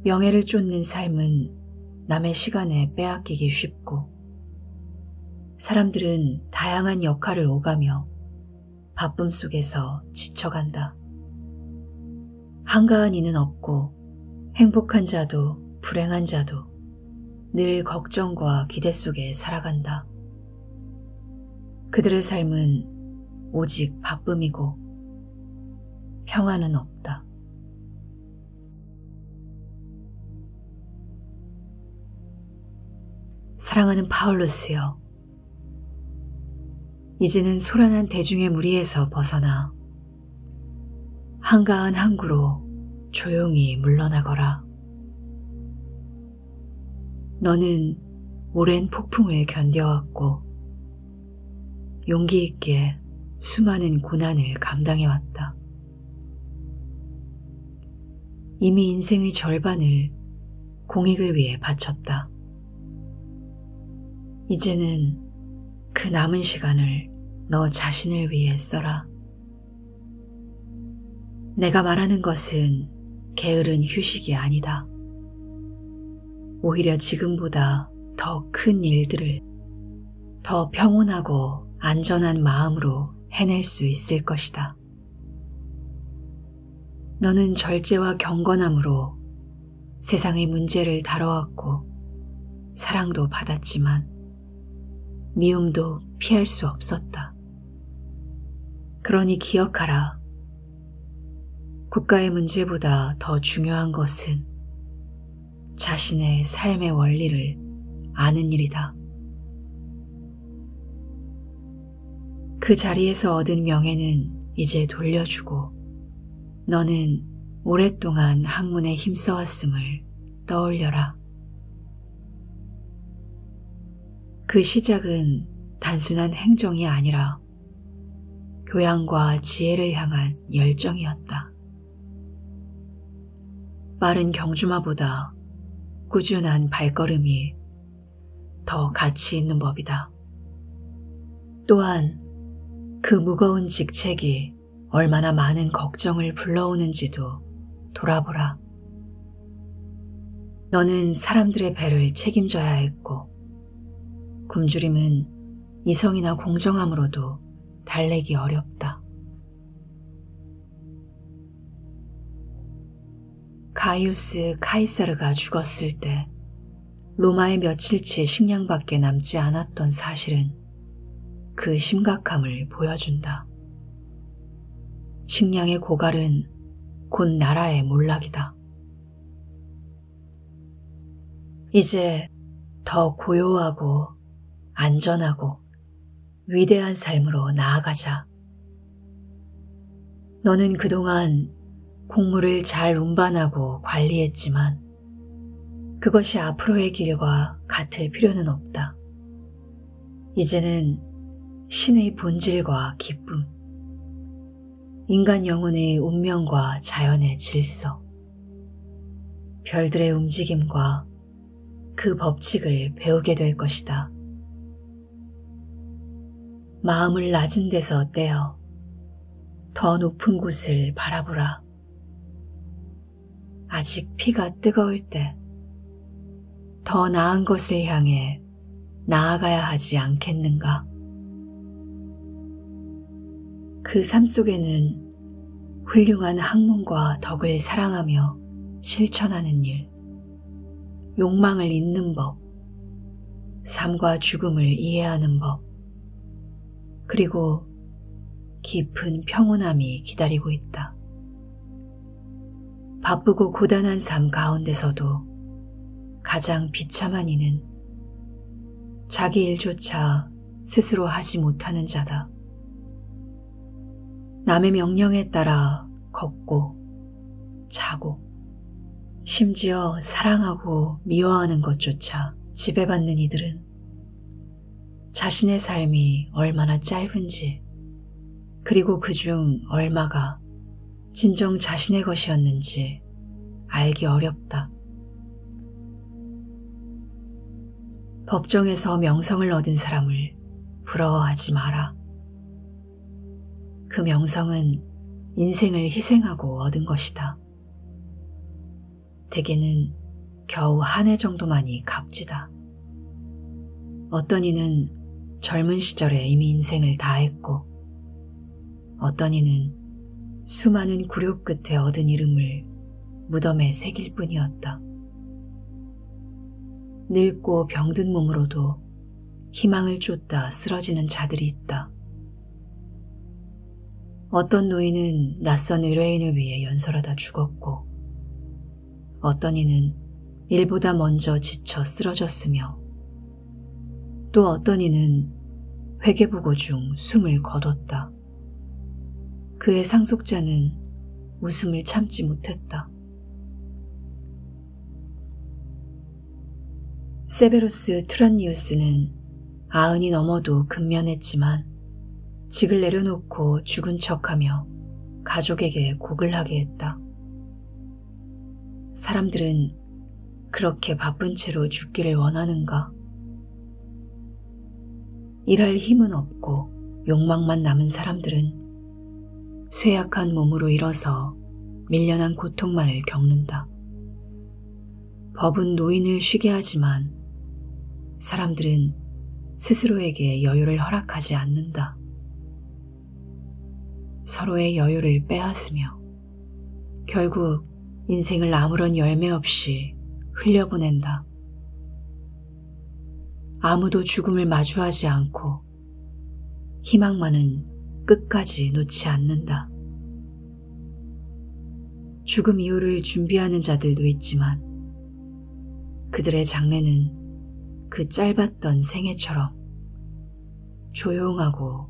명예를 쫓는 삶은 남의 시간에 빼앗기기 쉽고 사람들은 다양한 역할을 오가며 바쁨 속에서 지쳐간다. 한가한 이는 없고 행복한 자도 불행한 자도 늘 걱정과 기대 속에 살아간다. 그들의 삶은 오직 바쁨이고 평안은 없다. 사랑하는 파울루스여, 이제는 소란한 대중의 무리에서 벗어나 한가한 항구로 조용히 물러나거라. 너는 오랜 폭풍을 견뎌왔고 용기 있게 수많은 고난을 감당해왔다. 이미 인생의 절반을 공익을 위해 바쳤다. 이제는 그 남은 시간을 너 자신을 위해 써라. 내가 말하는 것은 게으른 휴식이 아니다. 오히려 지금보다 더 큰 일들을 더 평온하고 안전한 마음으로 해낼 수 있을 것이다. 너는 절제와 경건함으로 세상의 문제를 다뤄왔고 사랑도 받았지만 미움도 피할 수 없었다. 그러니 기억하라. 국가의 문제보다 더 중요한 것은 자신의 삶의 원리를 아는 일이다. 그 자리에서 얻은 명예는 이제 돌려주고 너는 오랫동안 학문에 힘써왔음을 떠올려라. 그 시작은 단순한 행정이 아니라 교양과 지혜를 향한 열정이었다. 빠른 경주마보다 꾸준한 발걸음이 더 가치 있는 법이다. 또한 그 무거운 직책이 얼마나 많은 걱정을 불러오는지도 돌아보라. 너는 사람들의 배를 책임져야 했고 굶주림은 이성이나 공정함으로도 달래기 어렵다. 가이우스 카이사르가 죽었을 때 로마에 며칠치 식량밖에 남지 않았던 사실은 그 심각함을 보여준다. 식량의 고갈은 곧 나라의 몰락이다. 이제 더 고요하고 안전하고 위대한 삶으로 나아가자. 너는 그동안 곡물을 잘 운반하고 관리했지만 그것이 앞으로의 길과 같을 필요는 없다. 이제는 신의 본질과 기쁨, 인간 영혼의 운명과 자연의 질서, 별들의 움직임과 그 법칙을 배우게 될 것이다. 마음을 낮은 데서 떼어 더 높은 곳을 바라보라. 아직 피가 뜨거울 때 더 나은 것을 향해 나아가야 하지 않겠는가? 그 삶 속에는 훌륭한 학문과 덕을 사랑하며 실천하는 일, 욕망을 잊는 법, 삶과 죽음을 이해하는 법, 그리고 깊은 평온함이 기다리고 있다. 바쁘고 고단한 삶 가운데서도 가장 비참한 이는 자기 일조차 스스로 하지 못하는 자다. 남의 명령에 따라 걷고 자고 심지어 사랑하고 미워하는 것조차 지배받는 이들은 자신의 삶이 얼마나 짧은지 그리고 그중 얼마가 진정 자신의 것이었는지 알기 어렵다. 법정에서 명성을 얻은 사람을 부러워하지 마라. 그 명성은 인생을 희생하고 얻은 것이다. 대개는 겨우 한 해 정도만이 값지다. 어떤 이는 젊은 시절에 이미 인생을 다했고 어떤 이는 수많은 굴욕 끝에 얻은 이름을 무덤에 새길 뿐이었다. 늙고 병든 몸으로도 희망을 쫓다 쓰러지는 자들이 있다. 어떤 노인은 낯선 의뢰인을 위해 연설하다 죽었고, 어떤 이는 일보다 먼저 지쳐 쓰러졌으며, 또 어떤 이는 회개보고 중 숨을 거뒀다. 그의 상속자는 웃음을 참지 못했다. 세베로스 투란니우스는 90이 넘어도 근면했지만 직을 내려놓고 죽은 척하며 가족에게 곡을 하게 했다. 사람들은 그렇게 바쁜 채로 죽기를 원하는가? 일할 힘은 없고 욕망만 남은 사람들은 쇠약한 몸으로 일어서 밀려난 고통만을 겪는다. 법은 노인을 쉬게 하지만 사람들은 스스로에게 여유를 허락하지 않는다. 서로의 여유를 빼앗으며 결국 인생을 아무런 열매 없이 흘려보낸다. 아무도 죽음을 마주하지 않고 희망만은 끝까지 놓지 않는다. 죽음 이후를 준비하는 자들도 있지만 그들의 장래는 그 짧았던 생애처럼 조용하고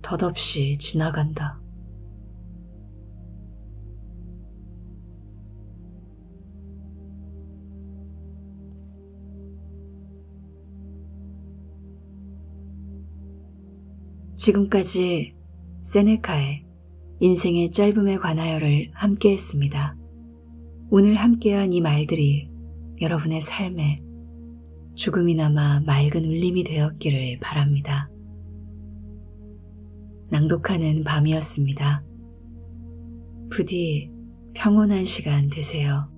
덧없이 지나간다. 지금까지 세네카의 인생의 짧음에 관하여를 함께 했습니다. 오늘 함께한 이 말들이 여러분의 삶에 조금이나마 맑은 울림이 되었기를 바랍니다. 낭독하는 밤이었습니다. 부디 평온한 시간 되세요.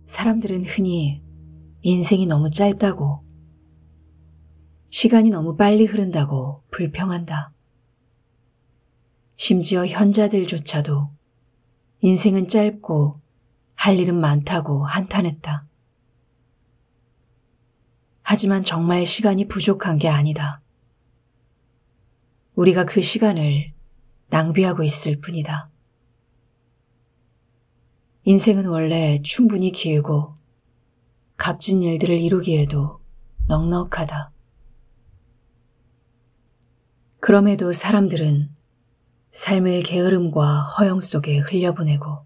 사람들은 흔히 인생이 너무 짧다고, 시간이 너무 빨리 흐른다고 불평한다. 심지어 현자들조차도 인생은 짧고 할 일은 많다고 한탄했다. 하지만 정말 시간이 부족한 게 아니다. 우리가 그 시간을 낭비하고 있을 뿐이다. 인생은 원래 충분히 길고 값진 일들을 이루기에도 넉넉하다. 그럼에도 사람들은 삶을 게으름과 허영 속에 흘려보내고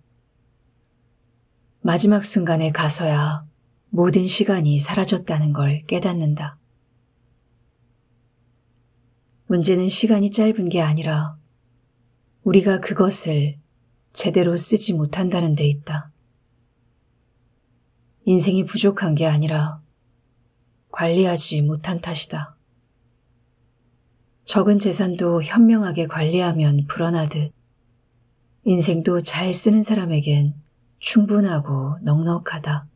마지막 순간에 가서야 모든 시간이 사라졌다는 걸 깨닫는다. 문제는 시간이 짧은 게 아니라 우리가 그것을 제대로 쓰지 못한다는 데 있다. 인생이 부족한 게 아니라 관리하지 못한 탓이다. 적은 재산도 현명하게 관리하면 불어나듯 인생도 잘 쓰는 사람에겐 충분하고 넉넉하다.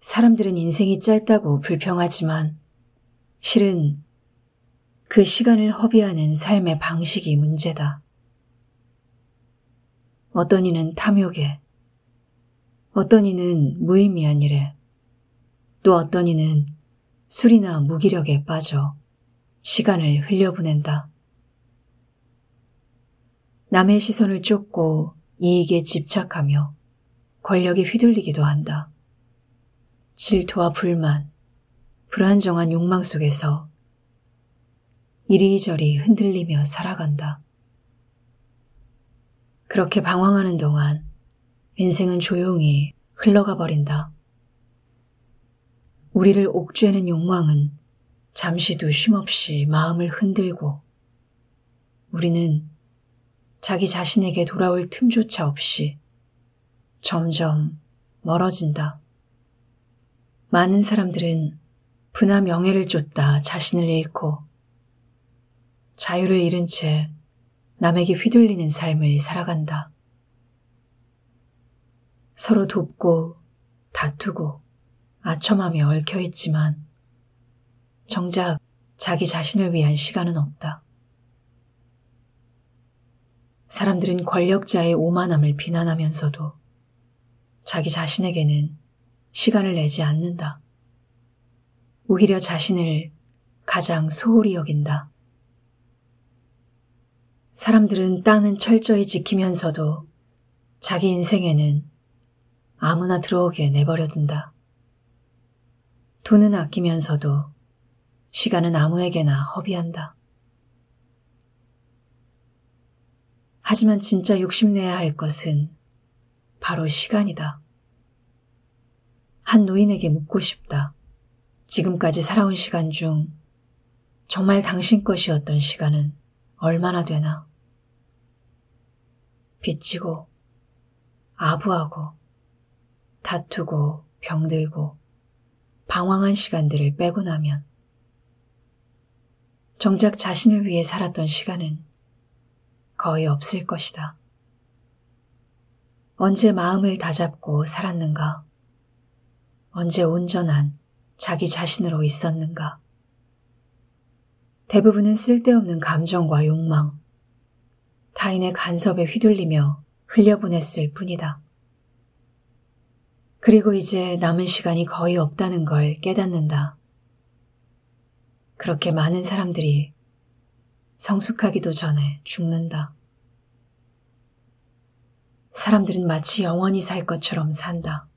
사람들은 인생이 짧다고 불평하지만 실은 그 시간을 허비하는 삶의 방식이 문제다. 어떤 이는 탐욕에, 어떤 이는 무의미한 일에, 또 어떤 이는 술이나 무기력에 빠져 시간을 흘려보낸다. 남의 시선을 쫓고 이익에 집착하며 권력에 휘둘리기도 한다. 질투와 불만, 불안정한 욕망 속에서 이리저리 흔들리며 살아간다. 그렇게 방황하는 동안 인생은 조용히 흘러가 버린다. 우리를 옥죄는 욕망은 잠시도 쉼없이 마음을 흔들고 우리는 자기 자신에게 돌아올 틈조차 없이 점점 멀어진다. 많은 사람들은 부나 명예를 쫓다 자신을 잃고 자유를 잃은 채 남에게 휘둘리는 삶을 살아간다. 서로 돕고 다투고 아첨하며 얽혀있지만 정작 자기 자신을 위한 시간은 없다. 사람들은 권력자의 오만함을 비난하면서도 자기 자신에게는 시간을 내지 않는다. 오히려 자신을 가장 소홀히 여긴다. 사람들은 땅은 철저히 지키면서도 자기 인생에는 아무나 들어오게 내버려둔다. 돈은 아끼면서도 시간은 아무에게나 허비한다. 하지만 진짜 욕심내야 할 것은 바로 시간이다. 한 노인에게 묻고 싶다. 지금까지 살아온 시간 중 정말 당신 것이었던 시간은 얼마나 되나? 빚지고, 아부하고, 다투고, 병들고, 방황한 시간들을 빼고 나면 정작 자신을 위해 살았던 시간은 거의 없을 것이다. 언제 마음을 다잡고 살았는가? 언제 온전한 자기 자신으로 있었는가? 대부분은 쓸데없는 감정과 욕망, 타인의 간섭에 휘둘리며 흘려보냈을 뿐이다. 그리고 이제 남은 시간이 거의 없다는 걸 깨닫는다. 그렇게 많은 사람들이 성숙하기도 전에 죽는다. 사람들은 마치 영원히 살 것처럼 산다.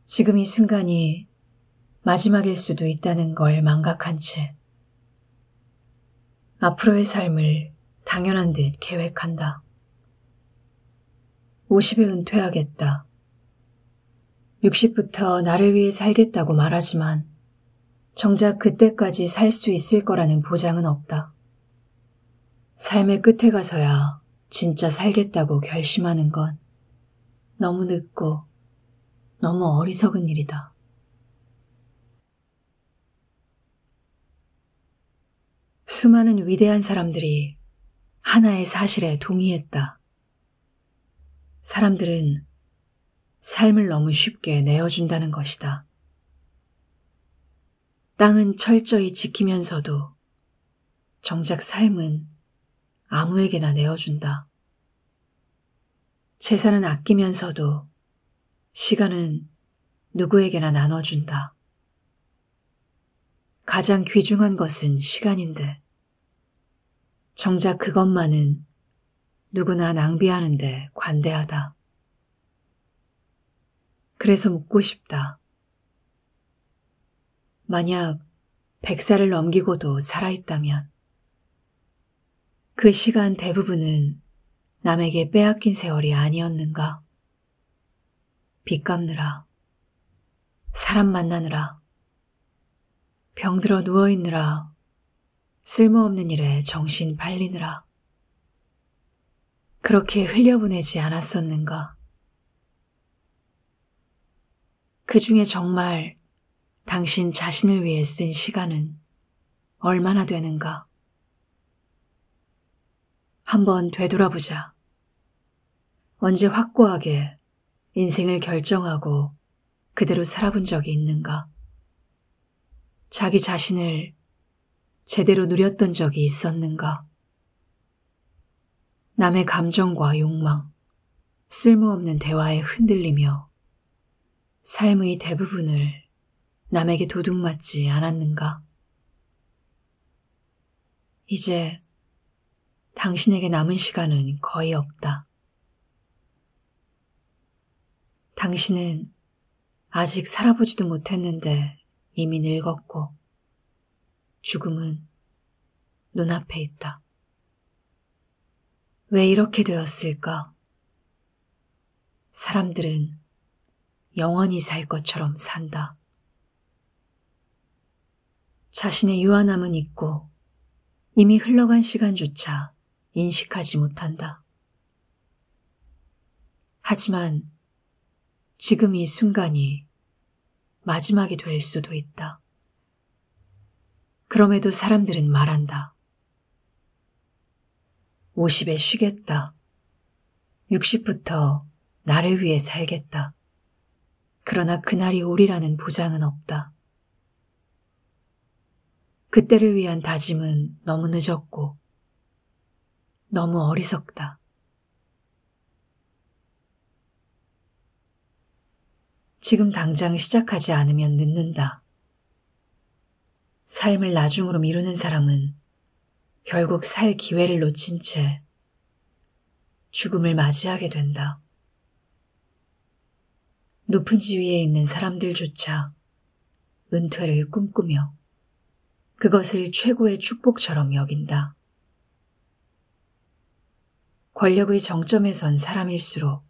지금 이 순간이 마지막일 수도 있다는 걸 망각한 채 앞으로의 삶을 당연한 듯 계획한다. 50에 은퇴하겠다. 60부터 나를 위해 살겠다고 말하지만 정작 그때까지 살 수 있을 거라는 보장은 없다. 삶의 끝에 가서야 진짜 살겠다고 결심하는 건 너무 늦고 너무 어리석은 일이다. 수많은 위대한 사람들이 하나의 사실에 동의했다. 사람들은 삶을 너무 쉽게 내어준다는 것이다. 땅은 철저히 지키면서도 정작 삶은 아무에게나 내어준다. 재산은 아끼면서도 시간은 누구에게나 나눠준다. 가장 귀중한 것은 시간인데 정작 그것만은 누구나 낭비하는데 관대하다. 그래서 묻고 싶다. 만약 100살을 넘기고도 살아있다면 그 시간 대부분은 남에게 빼앗긴 세월이 아니었는가? 빚 갚느라, 사람 만나느라, 병들어 누워있느라, 쓸모없는 일에 정신 팔리느라 그렇게 흘려보내지 않았었는가? 그 중에 정말 당신 자신을 위해 쓴 시간은 얼마나 되는가? 한번 되돌아보자. 언제 확고하게 인생을 결정하고 그대로 살아본 적이 있는가? 자기 자신을 제대로 누렸던 적이 있었는가? 남의 감정과 욕망, 쓸모없는 대화에 흔들리며 삶의 대부분을 남에게 도둑맞지 않았는가? 이제 당신에게 남은 시간은 거의 없다. 당신은 아직 살아보지도 못했는데 이미 늙었고 죽음은 눈앞에 있다. 왜 이렇게 되었을까? 사람들은 영원히 살 것처럼 산다. 자신의 유한함은 있고 이미 흘러간 시간조차 인식하지 못한다. 하지만 지금 이 순간이 마지막이 될 수도 있다. 그럼에도 사람들은 말한다. 50에 쉬겠다. 60부터 나를 위해 살겠다. 그러나 그날이 오리라는 보장은 없다. 그때를 위한 다짐은 너무 늦었고 너무 어리석다. 지금 당장 시작하지 않으면 늦는다. 삶을 나중으로 미루는 사람은 결국 살 기회를 놓친 채 죽음을 맞이하게 된다. 높은 지위에 있는 사람들조차 은퇴를 꿈꾸며 그것을 최고의 축복처럼 여긴다. 권력의 정점에 선 사람일수록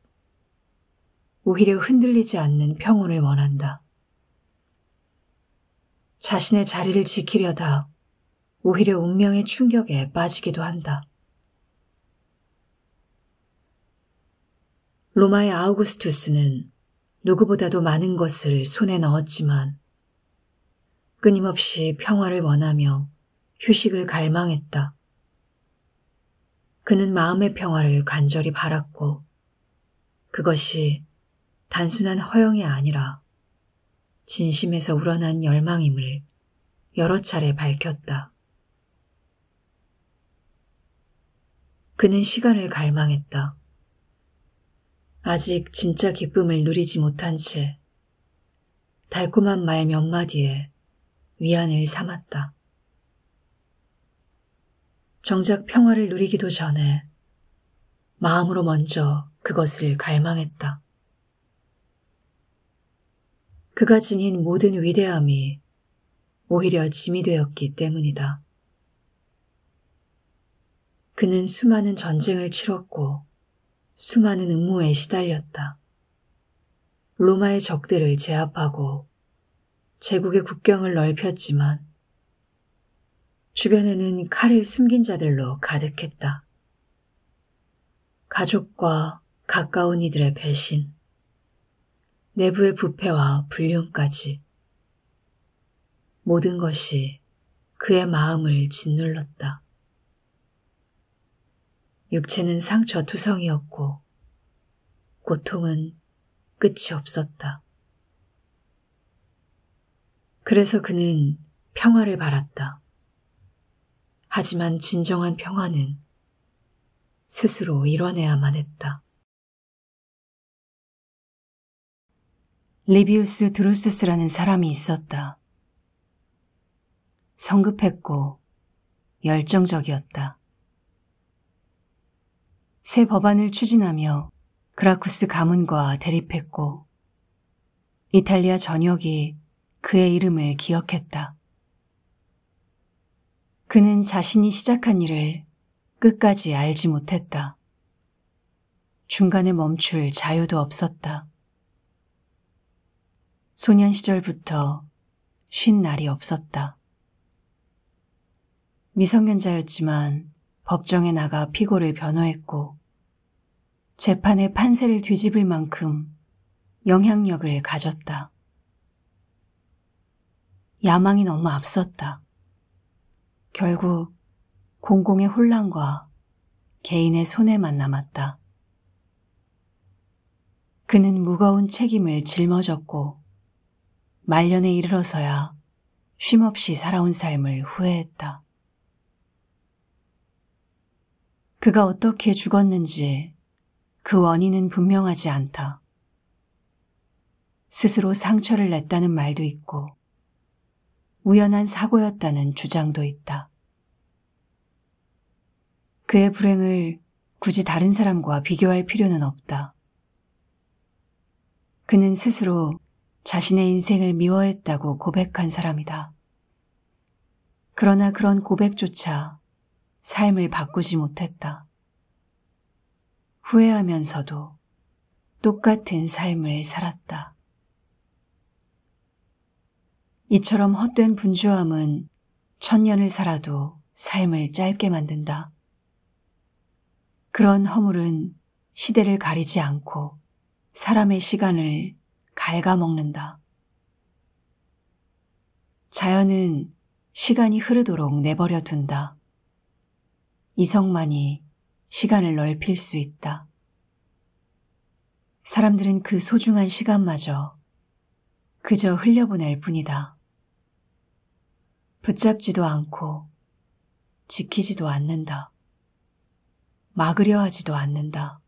오히려 흔들리지 않는 평온을 원한다. 자신의 자리를 지키려다 오히려 운명의 충격에 빠지기도 한다. 로마의 아우구스투스는 누구보다도 많은 것을 손에 넣었지만 끊임없이 평화를 원하며 휴식을 갈망했다. 그는 마음의 평화를 간절히 바랐고 그것이 단순한 허영이 아니라 진심에서 우러난 열망임을 여러 차례 밝혔다. 그는 시간을 갈망했다. 아직 진짜 기쁨을 누리지 못한 채 달콤한 말 몇 마디에 위안을 삼았다. 정작 평화를 누리기도 전에 마음으로 먼저 그것을 갈망했다. 그가 지닌 모든 위대함이 오히려 짐이 되었기 때문이다. 그는 수많은 전쟁을 치렀고 수많은 음모에 시달렸다. 로마의 적들을 제압하고 제국의 국경을 넓혔지만 주변에는 칼을 숨긴 자들로 가득했다. 가족과 가까운 이들의 배신, 내부의 부패와 불륜까지 모든 것이 그의 마음을 짓눌렀다. 육체는 상처투성이었고 고통은 끝이 없었다. 그래서 그는 평화를 바랐다. 하지만 진정한 평화는 스스로 이뤄내야만 했다. 리비우스 드루수스라는 사람이 있었다. 성급했고 열정적이었다. 새 법안을 추진하며 그라쿠스 가문과 대립했고 이탈리아 전역이 그의 이름을 기억했다. 그는 자신이 시작한 일을 끝까지 알지 못했다. 중간에 멈출 자유도 없었다. 소년 시절부터 쉰 날이 없었다. 미성년자였지만 법정에 나가 피고를 변호했고 재판의 판세를 뒤집을 만큼 영향력을 가졌다. 야망이 너무 앞섰다. 결국 공공의 혼란과 개인의 손해만 남았다. 그는 무거운 책임을 짊어졌고 말년에 이르러서야 쉼없이 살아온 삶을 후회했다. 그가 어떻게 죽었는지 그 원인은 분명하지 않다. 스스로 상처를 냈다는 말도 있고 우연한 사고였다는 주장도 있다. 그의 불행을 굳이 다른 사람과 비교할 필요는 없다. 그는 스스로 자신의 인생을 미워했다고 고백한 사람이다. 그러나 그런 고백조차 삶을 바꾸지 못했다. 후회하면서도 똑같은 삶을 살았다. 이처럼 헛된 분주함은 천년을 살아도 삶을 짧게 만든다. 그런 허물은 시대를 가리지 않고 사람의 시간을 갉아먹는다. 자연은 시간이 흐르도록 내버려 둔다. 이성만이 시간을 넓힐 수 있다. 사람들은 그 소중한 시간마저 그저 흘려보낼 뿐이다. 붙잡지도 않고 지키지도 않는다. 막으려 하지도 않는다.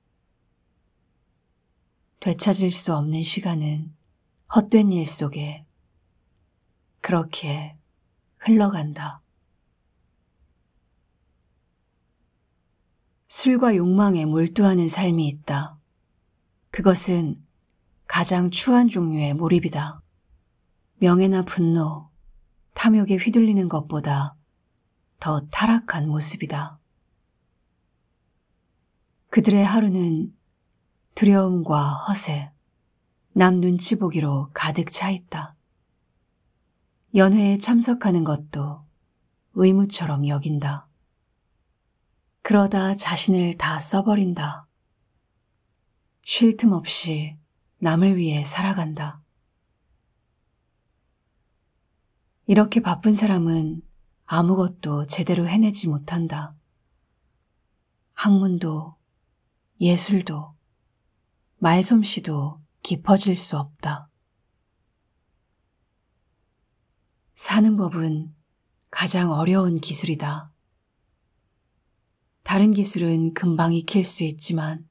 되찾을 수 없는 시간은 헛된 일 속에 그렇게 흘러간다. 술과 욕망에 몰두하는 삶이 있다. 그것은 가장 추한 종류의 몰입이다. 명예나 분노, 탐욕에 휘둘리는 것보다 더 타락한 모습이다. 그들의 하루는 두려움과 허세, 남 눈치 보기로 가득 차 있다. 연회에 참석하는 것도 의무처럼 여긴다. 그러다 자신을 다 써버린다. 쉴 틈 없이 남을 위해 살아간다. 이렇게 바쁜 사람은 아무것도 제대로 해내지 못한다. 학문도, 예술도, 말솜씨도 깊어질 수 없다. 사는 법은 가장 어려운 기술이다. 다른 기술은 금방 익힐 수 있지만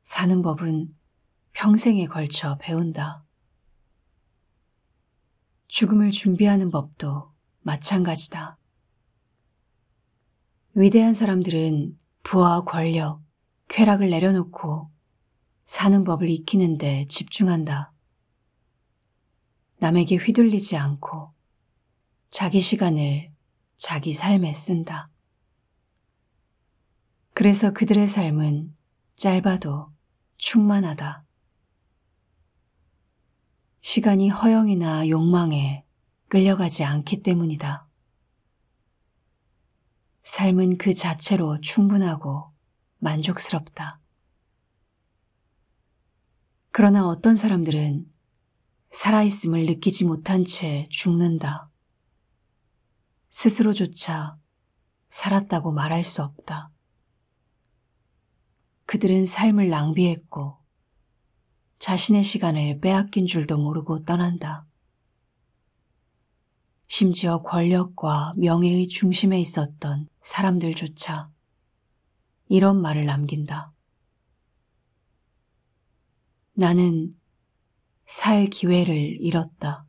사는 법은 평생에 걸쳐 배운다. 죽음을 준비하는 법도 마찬가지다. 위대한 사람들은 부와 권력, 쾌락을 내려놓고 사는 법을 익히는 데 집중한다. 남에게 휘둘리지 않고 자기 시간을 자기 삶에 쓴다. 그래서 그들의 삶은 짧아도 충만하다. 시간이 허영이나 욕망에 끌려가지 않기 때문이다. 삶은 그 자체로 충분하고 만족스럽다. 그러나 어떤 사람들은 살아있음을 느끼지 못한 채 죽는다. 스스로조차 살았다고 말할 수 없다. 그들은 삶을 낭비했고 자신의 시간을 빼앗긴 줄도 모르고 떠난다. 심지어 권력과 명예의 중심에 있었던 사람들조차 이런 말을 남긴다. 나는 살 기회를 잃었다.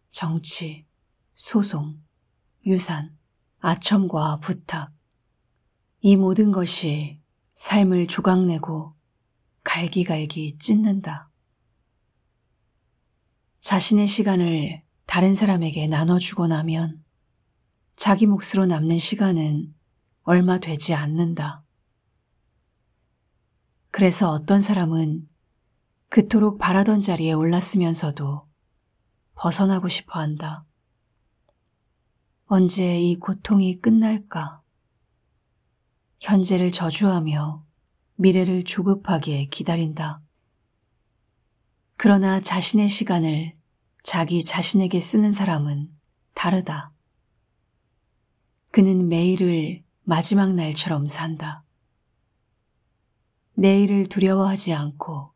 정치, 소송, 유산, 아첨과 부탁, 이 모든 것이 삶을 조각내고 갈기갈기 찢는다. 자신의 시간을 다른 사람에게 나눠주고 나면 자기 몫으로 남는 시간은 얼마 되지 않는다. 그래서 어떤 사람은 그토록 바라던 자리에 올랐으면서도 벗어나고 싶어 한다. 언제 이 고통이 끝날까? 현재를 저주하며 미래를 조급하게 기다린다. 그러나 자신의 시간을 자기 자신에게 쓰는 사람은 다르다. 그는 매일을 마지막 날처럼 산다. 내일을 두려워하지 않고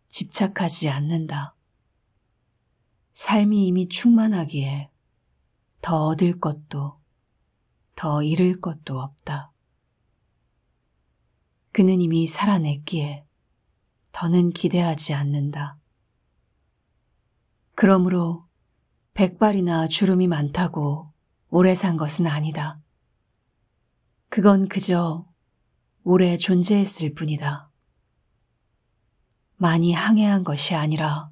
집착하지 않는다. 삶이 이미 충만하기에 더 얻을 것도 더 잃을 것도 없다. 그는 이미 살아냈기에 더는 기대하지 않는다. 그러므로 백발이나 주름이 많다고 오래 산 것은 아니다. 그건 그저 오래 존재했을 뿐이다. 많이 항해한 것이 아니라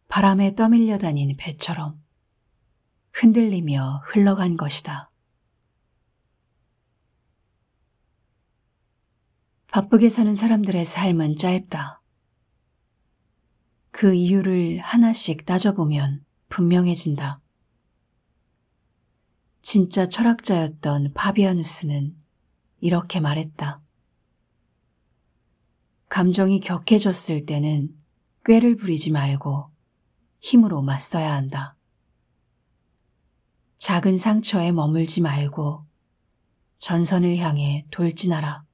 바람에 떠밀려 다닌 배처럼 흔들리며 흘러간 것이다. 바쁘게 사는 사람들의 삶은 짧다. 그 이유를 하나씩 따져보면 분명해진다. 진짜 철학자였던 파비아누스는 이렇게 말했다. 감정이 격해졌을 때는 꾀를 부리지 말고 힘으로 맞서야 한다. 작은 상처에 머물지 말고 전선을 향해 돌진하라.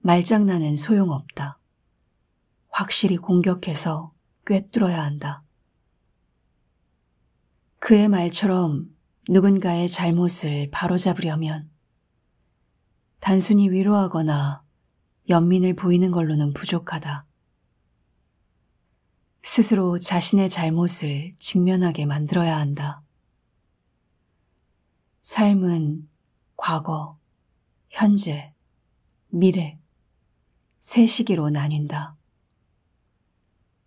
말장난은 소용없다. 확실히 공격해서 꿰뚫어야 한다. 그의 말처럼 누군가의 잘못을 바로잡으려면 단순히 위로하거나 연민을 보이는 걸로는 부족하다. 스스로 자신의 잘못을 직면하게 만들어야 한다. 삶은 과거, 현재, 미래, 세 시기로 나뉜다.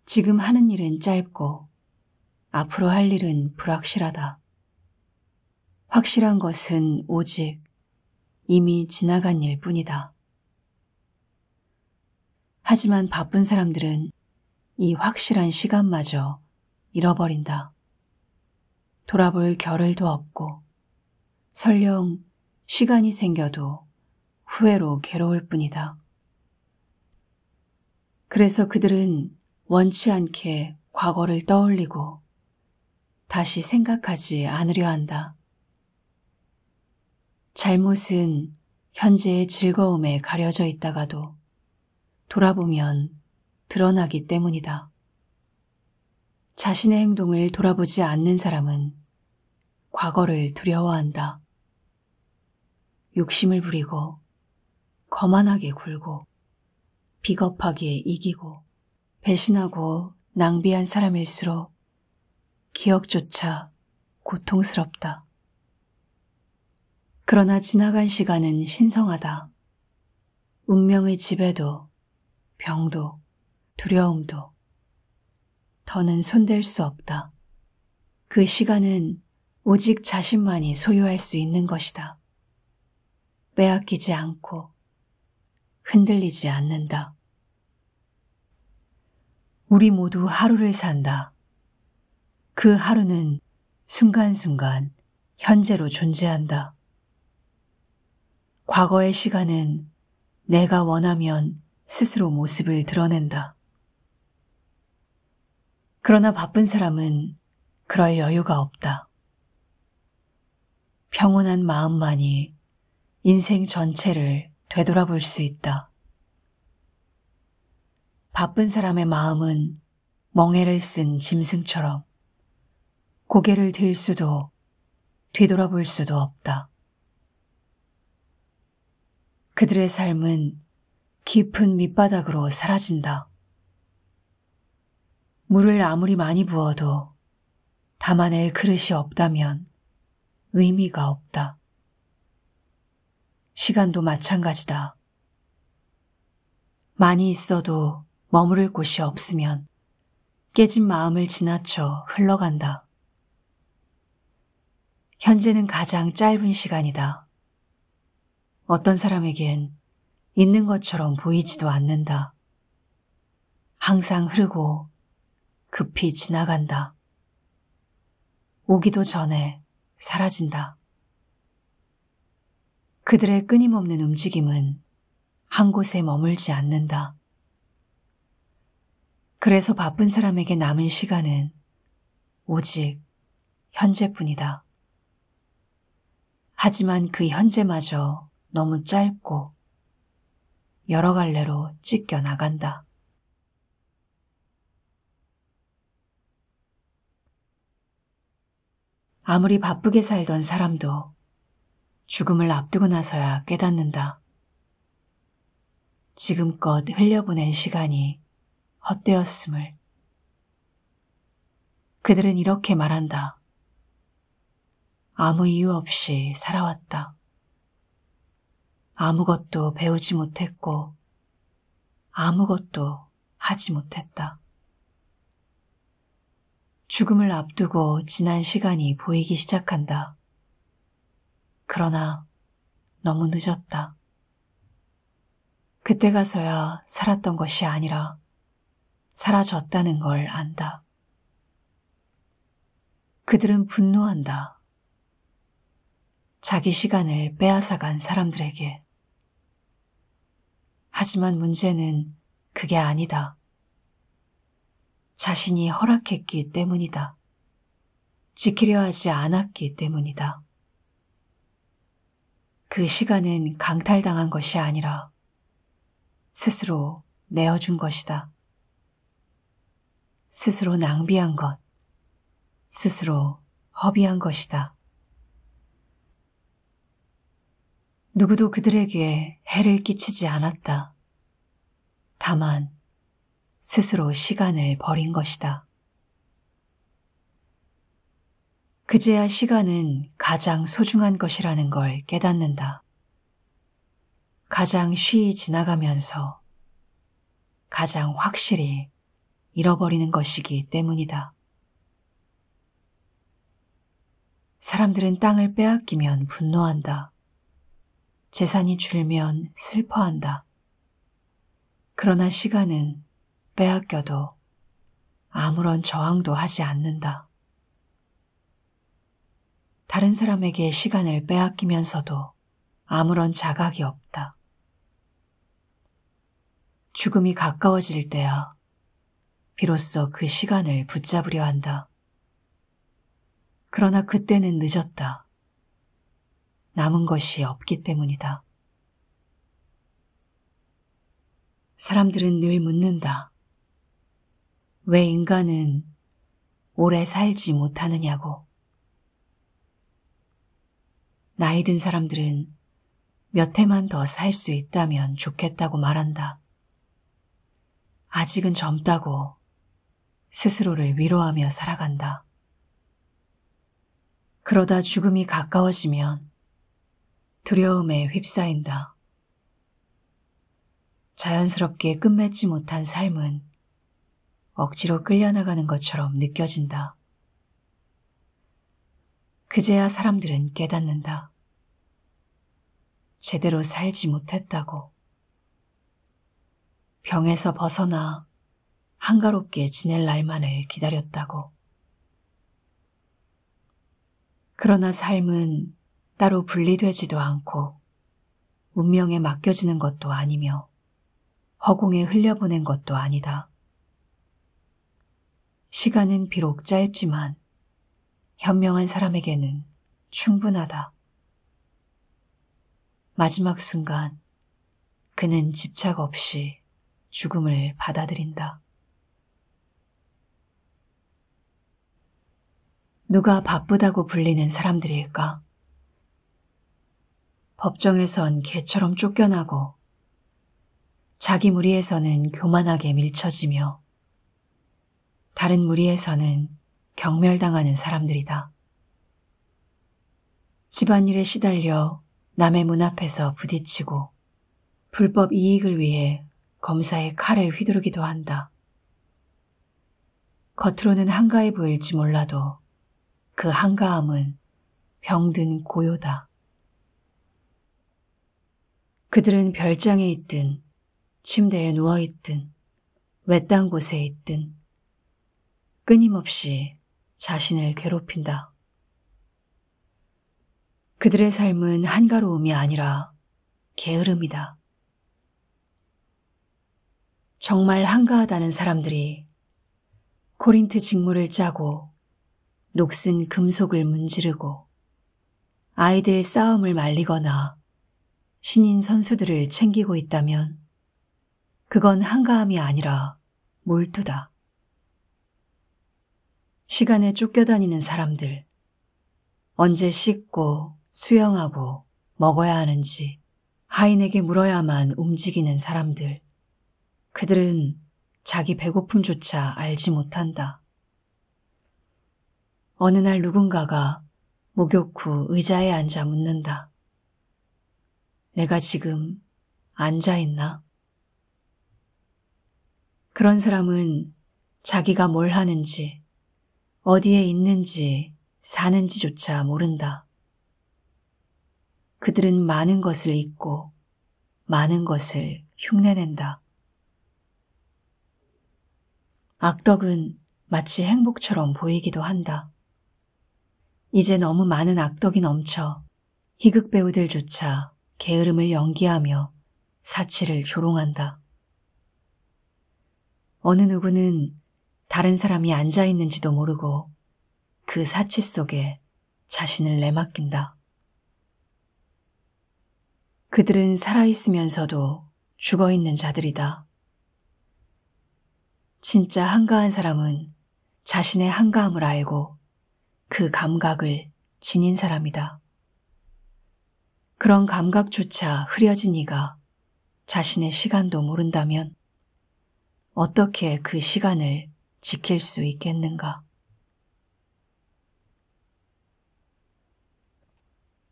지금 하는 일은 짧고 앞으로 할 일은 불확실하다. 확실한 것은 오직 이미 지나간 일뿐이다. 하지만 바쁜 사람들은 이 확실한 시간마저 잃어버린다. 돌아볼 겨를도 없고 설령 시간이 생겨도 후회로 괴로울 뿐이다. 그래서 그들은 원치 않게 과거를 떠올리고 다시 생각하지 않으려 한다. 잘못은 현재의 즐거움에 가려져 있다가도 돌아보면 드러나기 때문이다. 자신의 행동을 돌아보지 않는 사람은 과거를 두려워한다. 욕심을 부리고 거만하게 굴고 비겁하게 이기고 배신하고 낭비한 사람일수록 기억조차 고통스럽다. 그러나 지나간 시간은 신성하다. 운명의 지배도 병도 두려움도 더는 손댈 수 없다. 그 시간은 오직 자신만이 소유할 수 있는 것이다. 빼앗기지 않고 흔들리지 않는다. 우리 모두 하루를 산다. 그 하루는 순간순간 현재로 존재한다. 과거의 시간은 내가 원하면 스스로 모습을 드러낸다. 그러나 바쁜 사람은 그럴 여유가 없다. 평온한 마음만이 인생 전체를 되돌아볼 수 있다. 바쁜 사람의 마음은 멍에를 쓴 짐승처럼 고개를 들 수도 뒤돌아볼 수도 없다. 그들의 삶은 깊은 밑바닥으로 사라진다. 물을 아무리 많이 부어도 담아낼 그릇이 없다면 의미가 없다. 시간도 마찬가지다. 많이 있어도 머무를 곳이 없으면 깨진 마음을 지나쳐 흘러간다. 현재는 가장 짧은 시간이다. 어떤 사람에겐 있는 것처럼 보이지도 않는다. 항상 흐르고 급히 지나간다. 오기도 전에 사라진다. 그들의 끊임없는 움직임은 한 곳에 머물지 않는다. 그래서 바쁜 사람에게 남은 시간은 오직 현재뿐이다. 하지만 그 현재마저 너무 짧고 여러 갈래로 찢겨 나간다. 아무리 바쁘게 살던 사람도 죽음을 앞두고 나서야 깨닫는다. 지금껏 흘려보낸 시간이 헛되었음을. 그들은 이렇게 말한다. 아무 이유 없이 살아왔다. 아무것도 배우지 못했고 아무것도 하지 못했다. 죽음을 앞두고 지난 시간이 보이기 시작한다. 그러나 너무 늦었다. 그때 가서야 살았던 것이 아니라 사라졌다는 걸 안다. 그들은 분노한다. 자기 시간을 빼앗아간 사람들에게. 하지만 문제는 그게 아니다. 자신이 허락했기 때문이다. 지키려 하지 않았기 때문이다. 그 시간은 강탈당한 것이 아니라 스스로 내어준 것이다. 스스로 낭비한 것, 스스로 허비한 것이다. 누구도 그들에게 해를 끼치지 않았다. 다만 스스로 시간을 버린 것이다. 그제야 시간은 가장 소중한 것이라는 걸 깨닫는다. 가장 쉬이 지나가면서 가장 확실히 잃어버리는 것이기 때문이다. 사람들은 땅을 빼앗기면 분노한다. 재산이 줄면 슬퍼한다. 그러나 시간은 빼앗겨도 아무런 저항도 하지 않는다. 다른 사람에게 시간을 빼앗기면서도 아무런 자각이 없다. 죽음이 가까워질 때야 비로소 그 시간을 붙잡으려 한다. 그러나 그때는 늦었다. 남은 것이 없기 때문이다. 사람들은 늘 묻는다. 왜 인간은 오래 살지 못하느냐고. 나이 든 사람들은 몇 해만 더 살 수 있다면 좋겠다고 말한다. 아직은 젊다고 스스로를 위로하며 살아간다. 그러다 죽음이 가까워지면 두려움에 휩싸인다. 자연스럽게 끝맺지 못한 삶은 억지로 끌려나가는 것처럼 느껴진다. 그제야 사람들은 깨닫는다. 제대로 살지 못했다고. 병에서 벗어나 한가롭게 지낼 날만을 기다렸다고. 그러나 삶은 따로 분리되지도 않고 운명에 맡겨지는 것도 아니며 허공에 흘려보낸 것도 아니다. 시간은 비록 짧지만 현명한 사람에게는 충분하다. 마지막 순간 그는 집착 없이 죽음을 받아들인다. 누가 바쁘다고 불리는 사람들일까? 법정에선 개처럼 쫓겨나고 자기 무리에서는 교만하게 밀쳐지며 다른 무리에서는 경멸당하는 사람들이다. 집안일에 시달려 남의 문 앞에서 부딪히고 불법 이익을 위해 검사의 칼을 휘두르기도 한다. 겉으로는 한가해 보일지 몰라도 그 한가함은 병든 고요다. 그들은 별장에 있든 침대에 누워있든 외딴 곳에 있든 끊임없이 자신을 괴롭힌다. 그들의 삶은 한가로움이 아니라 게으름이다. 정말 한가하다는 사람들이 코린트 직무를 짜고 녹슨 금속을 문지르고 아이들 싸움을 말리거나 신인 선수들을 챙기고 있다면 그건 한가함이 아니라 몰두다. 시간에 쫓겨다니는 사람들, 언제 씻고 수영하고 먹어야 하는지 하인에게 물어야만 움직이는 사람들, 그들은 자기 배고픔조차 알지 못한다. 어느 날 누군가가 목욕 후 의자에 앉아 묻는다. 내가 지금 앉아있나? 그런 사람은 자기가 뭘 하는지, 어디에 있는지, 사는지조차 모른다. 그들은 많은 것을 잊고 많은 것을 흉내낸다. 악덕은 마치 행복처럼 보이기도 한다. 이제 너무 많은 악덕이 넘쳐 희극 배우들조차 게으름을 연기하며 사치를 조롱한다. 어느 누구는 다른 사람이 앉아 있는지도 모르고 그 사치 속에 자신을 내맡긴다. 그들은 살아있으면서도 죽어있는 자들이다. 진짜 한가한 사람은 자신의 한가함을 알고 그 감각을 지닌 사람이다. 그런 감각조차 흐려진 이가 자신의 시간도 모른다면 어떻게 그 시간을 지킬 수 있겠는가?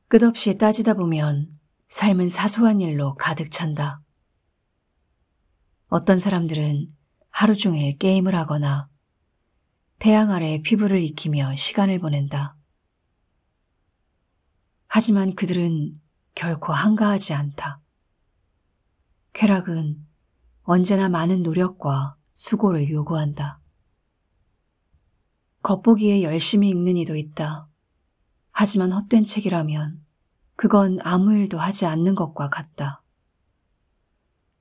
끝없이 따지다 보면 삶은 사소한 일로 가득 찬다. 어떤 사람들은 하루 종일 게임을 하거나 태양 아래 피부를 익히며 시간을 보낸다. 하지만 그들은 결코 한가하지 않다. 쾌락은 언제나 많은 노력과 수고를 요구한다. 겉보기에 열심히 읽는 이도 있다. 하지만 헛된 책이라면 그건 아무 일도 하지 않는 것과 같다.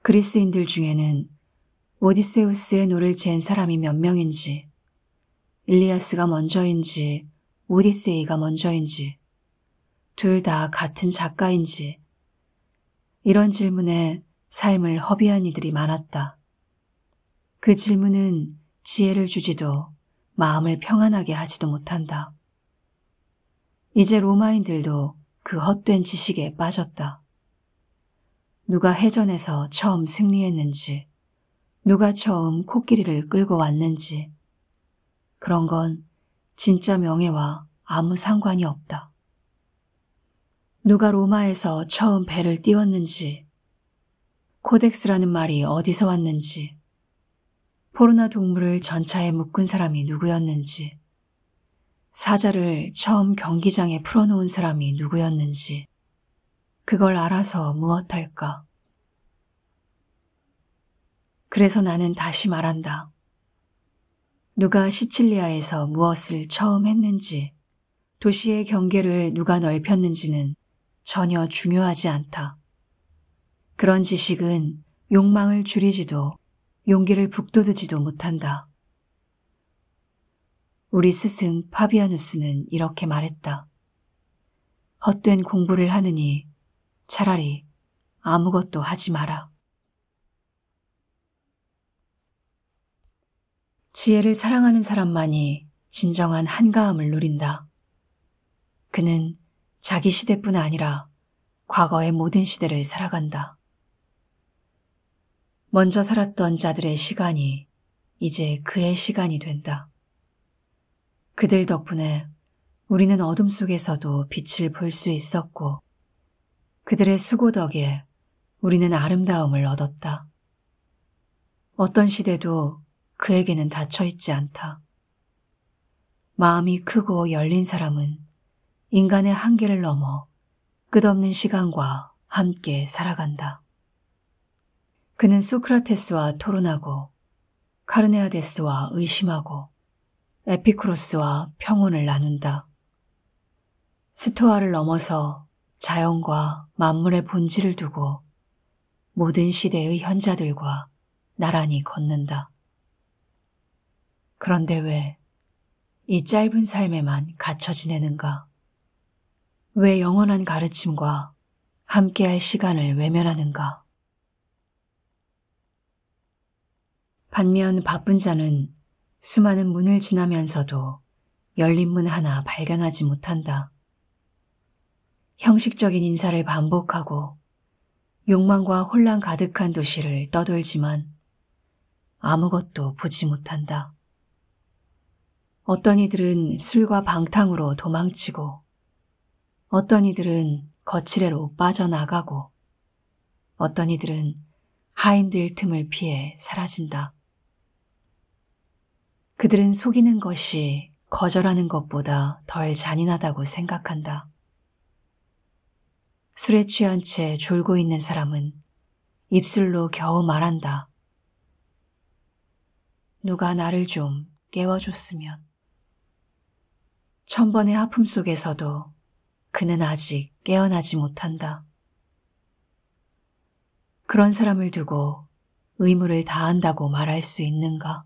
그리스인들 중에는 오디세우스의 노를 잰 사람이 몇 명인지, 일리아스가 먼저인지 오디세이가 먼저인지, 둘 다 같은 작가인지, 이런 질문에 삶을 허비한 이들이 많았다. 그 질문은 지혜를 주지도 마음을 평안하게 하지도 못한다. 이제 로마인들도 그 헛된 지식에 빠졌다. 누가 해전에서 처음 승리했는지, 누가 처음 코끼리를 끌고 왔는지, 그런 건 진짜 명예와 아무 상관이 없다. 누가 로마에서 처음 배를 띄웠는지, 코덱스라는 말이 어디서 왔는지, 포르나 동물을 전차에 묶은 사람이 누구였는지, 사자를 처음 경기장에 풀어놓은 사람이 누구였는지, 그걸 알아서 무엇할까? 그래서 나는 다시 말한다. 누가 시칠리아에서 무엇을 처음 했는지, 도시의 경계를 누가 넓혔는지는 전혀 중요하지 않다. 그런 지식은 욕망을 줄이지도 용기를 북돋우지도 못한다. 우리 스승 파비아누스는 이렇게 말했다. 헛된 공부를 하느니 차라리 아무것도 하지 마라. 지혜를 사랑하는 사람만이 진정한 한가함을 누린다. 그는 자기 시대뿐 아니라 과거의 모든 시대를 살아간다. 먼저 살았던 자들의 시간이 이제 그의 시간이 된다. 그들 덕분에 우리는 어둠 속에서도 빛을 볼 수 있었고 그들의 수고 덕에 우리는 아름다움을 얻었다. 어떤 시대도 그에게는 닫혀있지 않다. 마음이 크고 열린 사람은 인간의 한계를 넘어 끝없는 시간과 함께 살아간다. 그는 소크라테스와 토론하고 카르네아데스와 의심하고 에피쿠로스와 평온을 나눈다. 스토아를 넘어서 자연과 만물의 본질을 두고 모든 시대의 현자들과 나란히 걷는다. 그런데 왜 이 짧은 삶에만 갇혀 지내는가? 왜 영원한 가르침과 함께할 시간을 외면하는가? 반면 바쁜 자는 수많은 문을 지나면서도 열린 문 하나 발견하지 못한다. 형식적인 인사를 반복하고 욕망과 혼란 가득한 도시를 떠돌지만 아무것도 보지 못한다. 어떤 이들은 술과 방탕으로 도망치고 어떤 이들은 거칠애로 빠져나가고 어떤 이들은 하인들 틈을 피해 사라진다. 그들은 속이는 것이 거절하는 것보다 덜 잔인하다고 생각한다. 술에 취한 채 졸고 있는 사람은 입술로 겨우 말한다. 누가 나를 좀 깨워줬으면. 천번의 하품 속에서도 그는 아직 깨어나지 못한다. 그런 사람을 두고 의무를 다한다고 말할 수 있는가?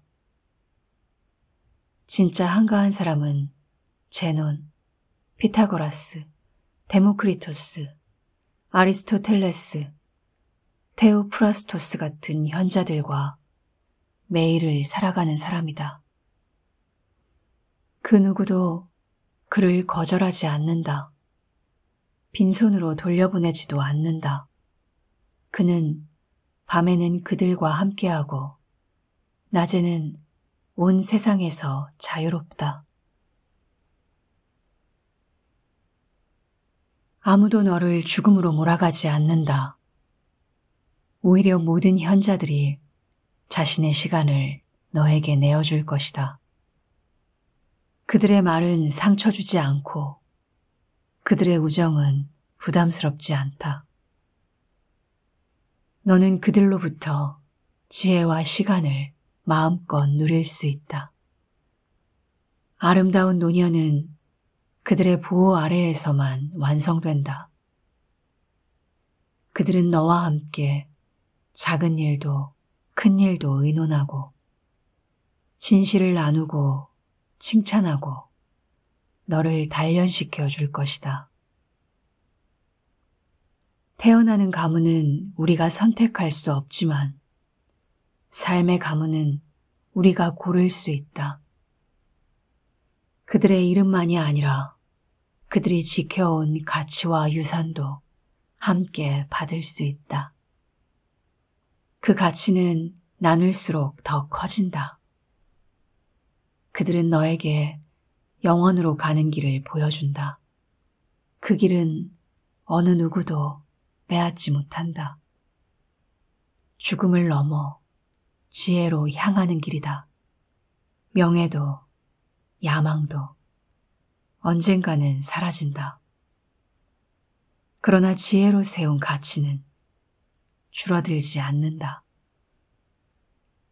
진짜 한가한 사람은 제논, 피타고라스, 데모크리토스, 아리스토텔레스, 테오프라스토스 같은 현자들과 매일을 살아가는 사람이다. 그 누구도 그를 거절하지 않는다. 빈손으로 돌려보내지도 않는다. 그는 밤에는 그들과 함께하고 낮에는 온 세상에서 자유롭다. 아무도 너를 죽음으로 몰아가지 않는다. 오히려 모든 현자들이 자신의 시간을 너에게 내어줄 것이다. 그들의 말은 상처 주지 않고 그들의 우정은 부담스럽지 않다. 너는 그들로부터 지혜와 시간을 마음껏 누릴 수 있다. 아름다운 노년은 그들의 보호 아래에서만 완성된다. 그들은 너와 함께 작은 일도 큰 일도 의논하고 진실을 나누고 칭찬하고 너를 단련시켜 줄 것이다. 태어나는 가문은 우리가 선택할 수 없지만 삶의 가문은 우리가 고를 수 있다. 그들의 이름만이 아니라 그들이 지켜온 가치와 유산도 함께 받을 수 있다. 그 가치는 나눌수록 더 커진다. 그들은 너에게 영원으로 가는 길을 보여준다. 그 길은 어느 누구도 빼앗지 못한다. 죽음을 넘어 지혜로 향하는 길이다. 명예도 야망도 언젠가는 사라진다. 그러나 지혜로 세운 가치는 줄어들지 않는다.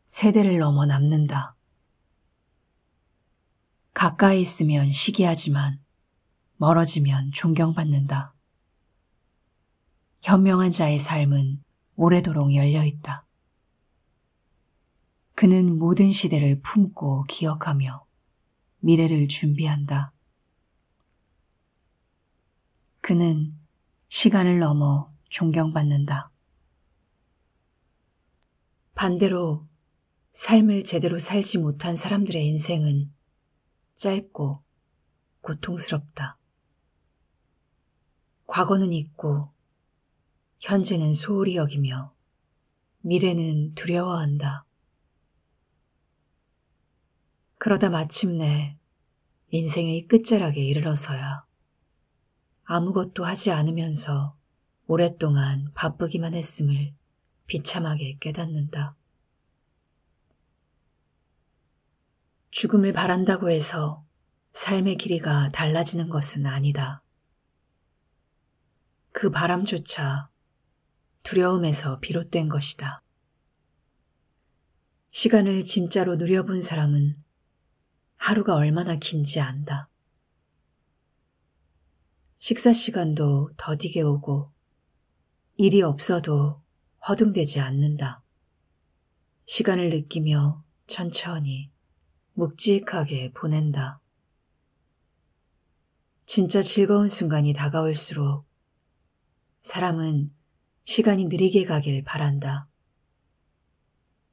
세대를 넘어 남는다. 가까이 있으면 시기하지만 멀어지면 존경받는다. 현명한 자의 삶은 오래도록 열려있다. 그는 모든 시대를 품고 기억하며 미래를 준비한다. 그는 시간을 넘어 존경받는다. 반대로 삶을 제대로 살지 못한 사람들의 인생은 짧고 고통스럽다. 과거는 잊고 현재는 소홀히 여기며 미래는 두려워한다. 그러다 마침내 인생의 끝자락에 이르러서야 아무것도 하지 않으면서 오랫동안 바쁘기만 했음을 비참하게 깨닫는다. 죽음을 바란다고 해서 삶의 길이가 달라지는 것은 아니다. 그 바람조차 두려움에서 비롯된 것이다. 시간을 진짜로 누려본 사람은 하루가 얼마나 긴지 안다. 식사 시간도 더디게 오고 일이 없어도 허둥대지 않는다. 시간을 느끼며 천천히 묵직하게 보낸다. 진짜 즐거운 순간이 다가올수록 사람은 시간이 느리게 가길 바란다.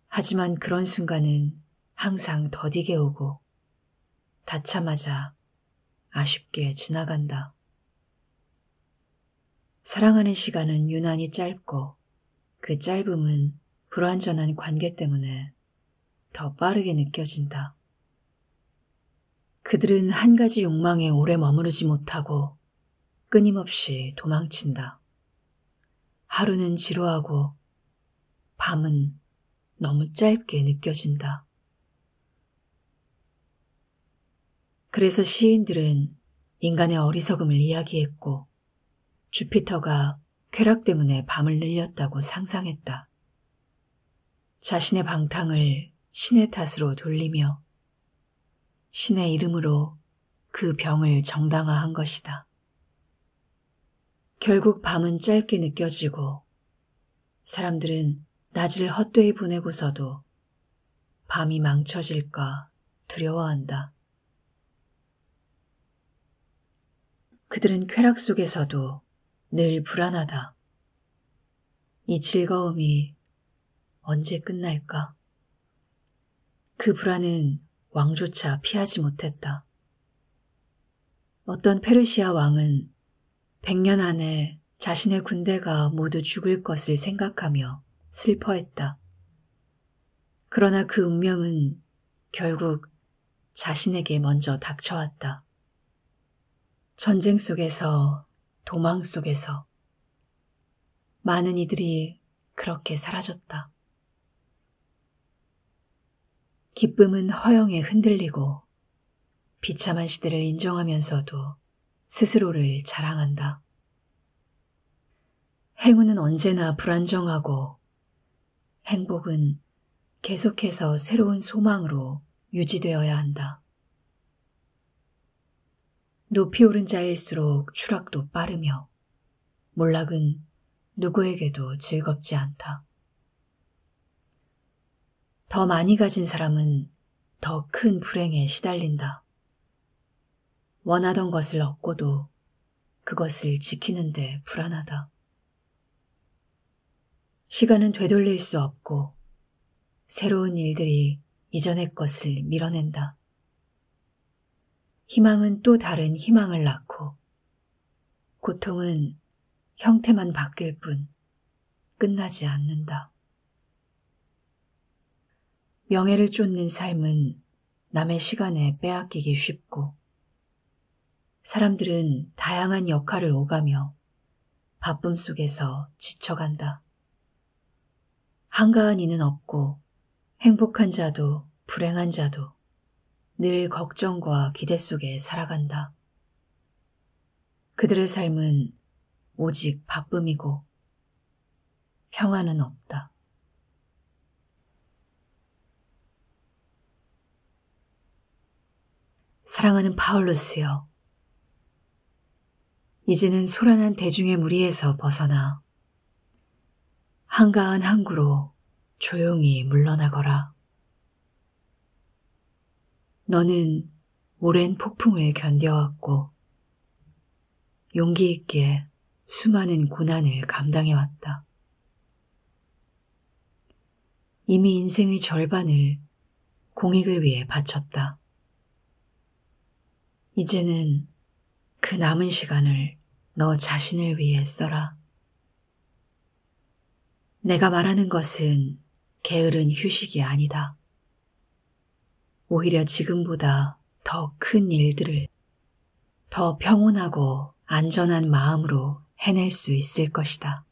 하지만 그런 순간은 항상 더디게 오고 닿자마자 아쉽게 지나간다. 사랑하는 시간은 유난히 짧고 그 짧음은 불완전한 관계 때문에 더 빠르게 느껴진다. 그들은 한 가지 욕망에 오래 머무르지 못하고 끊임없이 도망친다. 하루는 지루하고 밤은 너무 짧게 느껴진다. 그래서 시인들은 인간의 어리석음을 이야기했고 주피터가 쾌락 때문에 밤을 늘렸다고 상상했다. 자신의 방탕을 신의 탓으로 돌리며 신의 이름으로 그 병을 정당화한 것이다. 결국 밤은 짧게 느껴지고 사람들은 낮을 헛되이 보내고서도 밤이 망쳐질까 두려워한다. 그들은 쾌락 속에서도 늘 불안하다. 이 즐거움이 언제 끝날까? 그 불안은 왕조차 피하지 못했다. 어떤 페르시아 왕은 100년 안에 자신의 군대가 모두 죽을 것을 생각하며 슬퍼했다. 그러나 그 운명은 결국 자신에게 먼저 닥쳐왔다. 전쟁 속에서, 도망 속에서 많은 이들이 그렇게 사라졌다. 기쁨은 허영에 흔들리고 비참한 시대를 인정하면서도 스스로를 자랑한다. 행운은 언제나 불안정하고 행복은 계속해서 새로운 소망으로 유지되어야 한다. 높이 오른 자일수록 추락도 빠르며 몰락은 누구에게도 즐겁지 않다. 더 많이 가진 사람은 더 큰 불행에 시달린다. 원하던 것을 얻고도 그것을 지키는데 불안하다. 시간은 되돌릴 수 없고 새로운 일들이 이전의 것을 밀어낸다. 희망은 또 다른 희망을 낳고 고통은 형태만 바뀔 뿐 끝나지 않는다. 명예를 쫓는 삶은 남의 시간에 빼앗기기 쉽고 사람들은 다양한 역할을 오가며 바쁨 속에서 지쳐간다. 한가한 이는 없고 행복한 자도 불행한 자도 늘 걱정과 기대 속에 살아간다. 그들의 삶은 오직 바쁨이고 평안은 없다. 사랑하는 파울루스여, 이제는 소란한 대중의 무리에서 벗어나 한가한 항구로 조용히 물러나거라. 너는 오랜 폭풍을 견뎌왔고 용기 있게 수많은 고난을 감당해왔다. 이미 인생의 절반을 공익을 위해 바쳤다. 이제는 그 남은 시간을 너 자신을 위해 써라. 내가 말하는 것은 게으른 휴식이 아니다. 오히려 지금보다 더 큰 일들을 더 평온하고 안전한 마음으로 해낼 수 있을 것이다.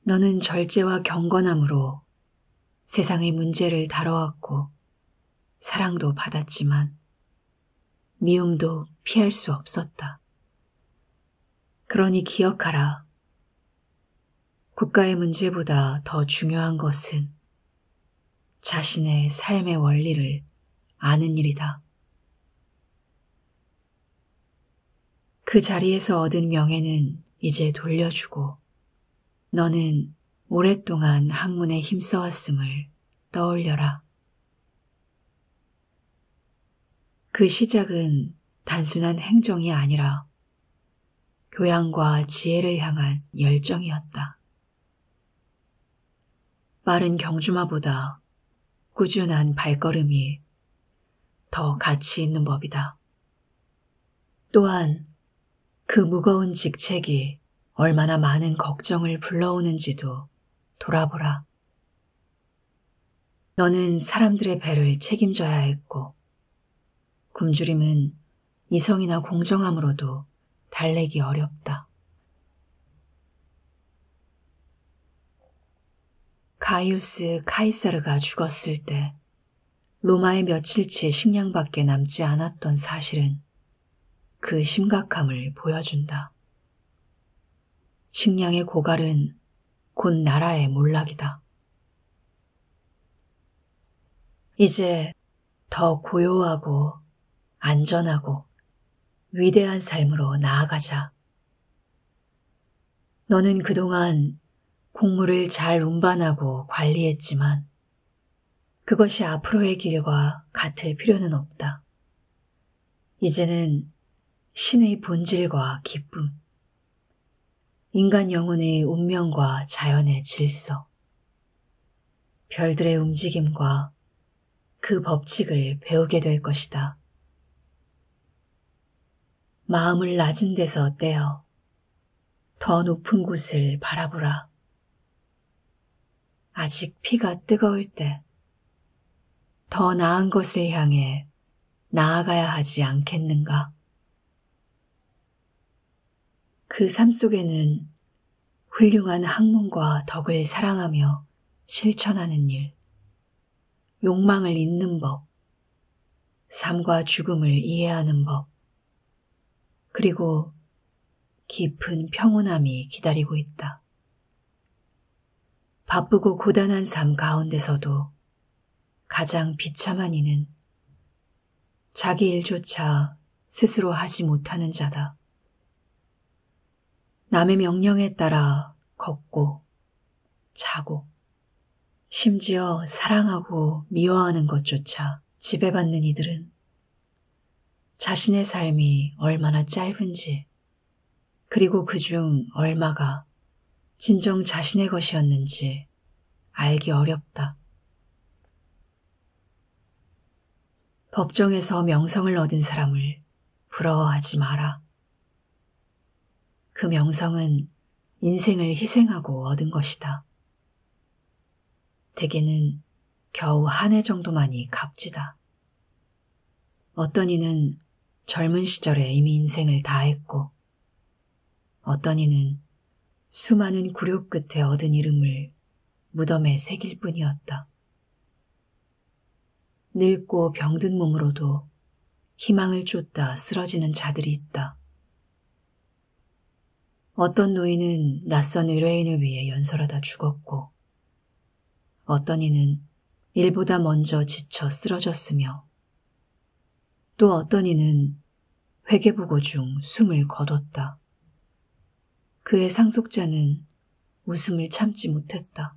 너는 절제와 경건함으로 세상의 문제를 다뤄왔고 사랑도 받았지만 미움도 피할 수 없었다. 그러니 기억하라. 국가의 문제보다 더 중요한 것은 자신의 삶의 원리를 아는 일이다. 그 자리에서 얻은 명예는 이제 돌려주고 너는 오랫동안 학문에 힘써왔음을 떠올려라. 그 시작은 단순한 행정이 아니라 교양과 지혜를 향한 열정이었다. 빠른 경주마보다 꾸준한 발걸음이 더 가치 있는 법이다. 또한 그 무거운 직책이 얼마나 많은 걱정을 불러오는지도 돌아보라. 너는 사람들의 배를 책임져야 했고 굶주림은 이성이나 공정함으로도 달래기 어렵다. 가이우스 카이사르가 죽었을 때 로마에 며칠치 식량밖에 남지 않았던 사실은 그 심각함을 보여준다. 식량의 고갈은 곧 나라의 몰락이다. 이제 더 고요하고 안전하고 위대한 삶으로 나아가자. 너는 그동안 곡물을 잘 운반하고 관리했지만 그것이 앞으로의 길과 같을 필요는 없다. 이제는 신의 본질과 기쁨, 인간 영혼의 운명과 자연의 질서, 별들의 움직임과 그 법칙을 배우게 될 것이다. 마음을 낮은 데서 떼어 더 높은 곳을 바라보라. 아직 피가 뜨거울 때 더 나은 것을 향해 나아가야 하지 않겠는가? 그 삶 속에는 훌륭한 학문과 덕을 사랑하며 실천하는 일, 욕망을 잇는 법, 삶과 죽음을 이해하는 법, 그리고 깊은 평온함이 기다리고 있다. 바쁘고 고단한 삶 가운데서도 가장 비참한 이는 자기 일조차 스스로 하지 못하는 자다. 남의 명령에 따라 걷고 자고 심지어 사랑하고 미워하는 것조차 지배받는 이들은 자신의 삶이 얼마나 짧은지, 그리고 그중 얼마가 진정 자신의 것이었는지 알기 어렵다. 법정에서 명성을 얻은 사람을 부러워하지 마라. 그 명성은 인생을 희생하고 얻은 것이다. 대개는 겨우 한 해 정도만이 값지다. 어떤 이는 젊은 시절에 이미 인생을 다했고, 어떤 이는 수많은 굴욕 끝에 얻은 이름을 무덤에 새길 뿐이었다. 늙고 병든 몸으로도 희망을 쫓다 쓰러지는 자들이 있다. 어떤 노인은 낯선 의뢰인을 위해 연설하다 죽었고, 어떤 이는 일보다 먼저 지쳐 쓰러졌으며, 또 어떤 이는 회계보고 중 숨을 거뒀다. 그의 상속자는 웃음을 참지 못했다.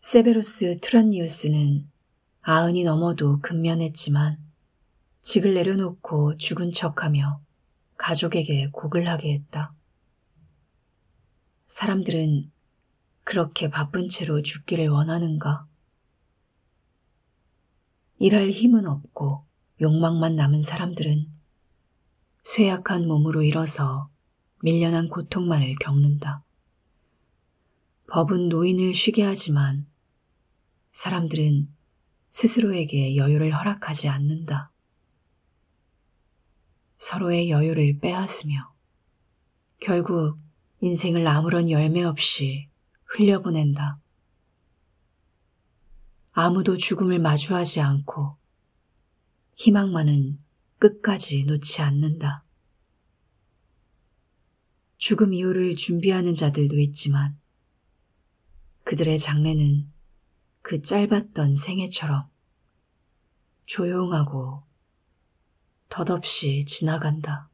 세베로스 투란니우스는 90이 넘어도 근면했지만 직을 내려놓고 죽은 척하며 가족에게 곡을 하게 했다. 사람들은 그렇게 바쁜 채로 죽기를 원하는가? 일할 힘은 없고 욕망만 남은 사람들은 쇠약한 몸으로 일어서 밀려난 고통만을 겪는다. 법은 노인을 쉬게 하지만 사람들은 스스로에게 여유를 허락하지 않는다. 서로의 여유를 빼앗으며 결국 인생을 아무런 열매 없이 흘려보낸다. 아무도 죽음을 마주하지 않고 희망만은 끝까지 놓지 않는다. 죽음 이후를 준비하는 자들도 있지만 그들의 장래는 그 짧았던 생애처럼 조용하고 덧없이 지나간다.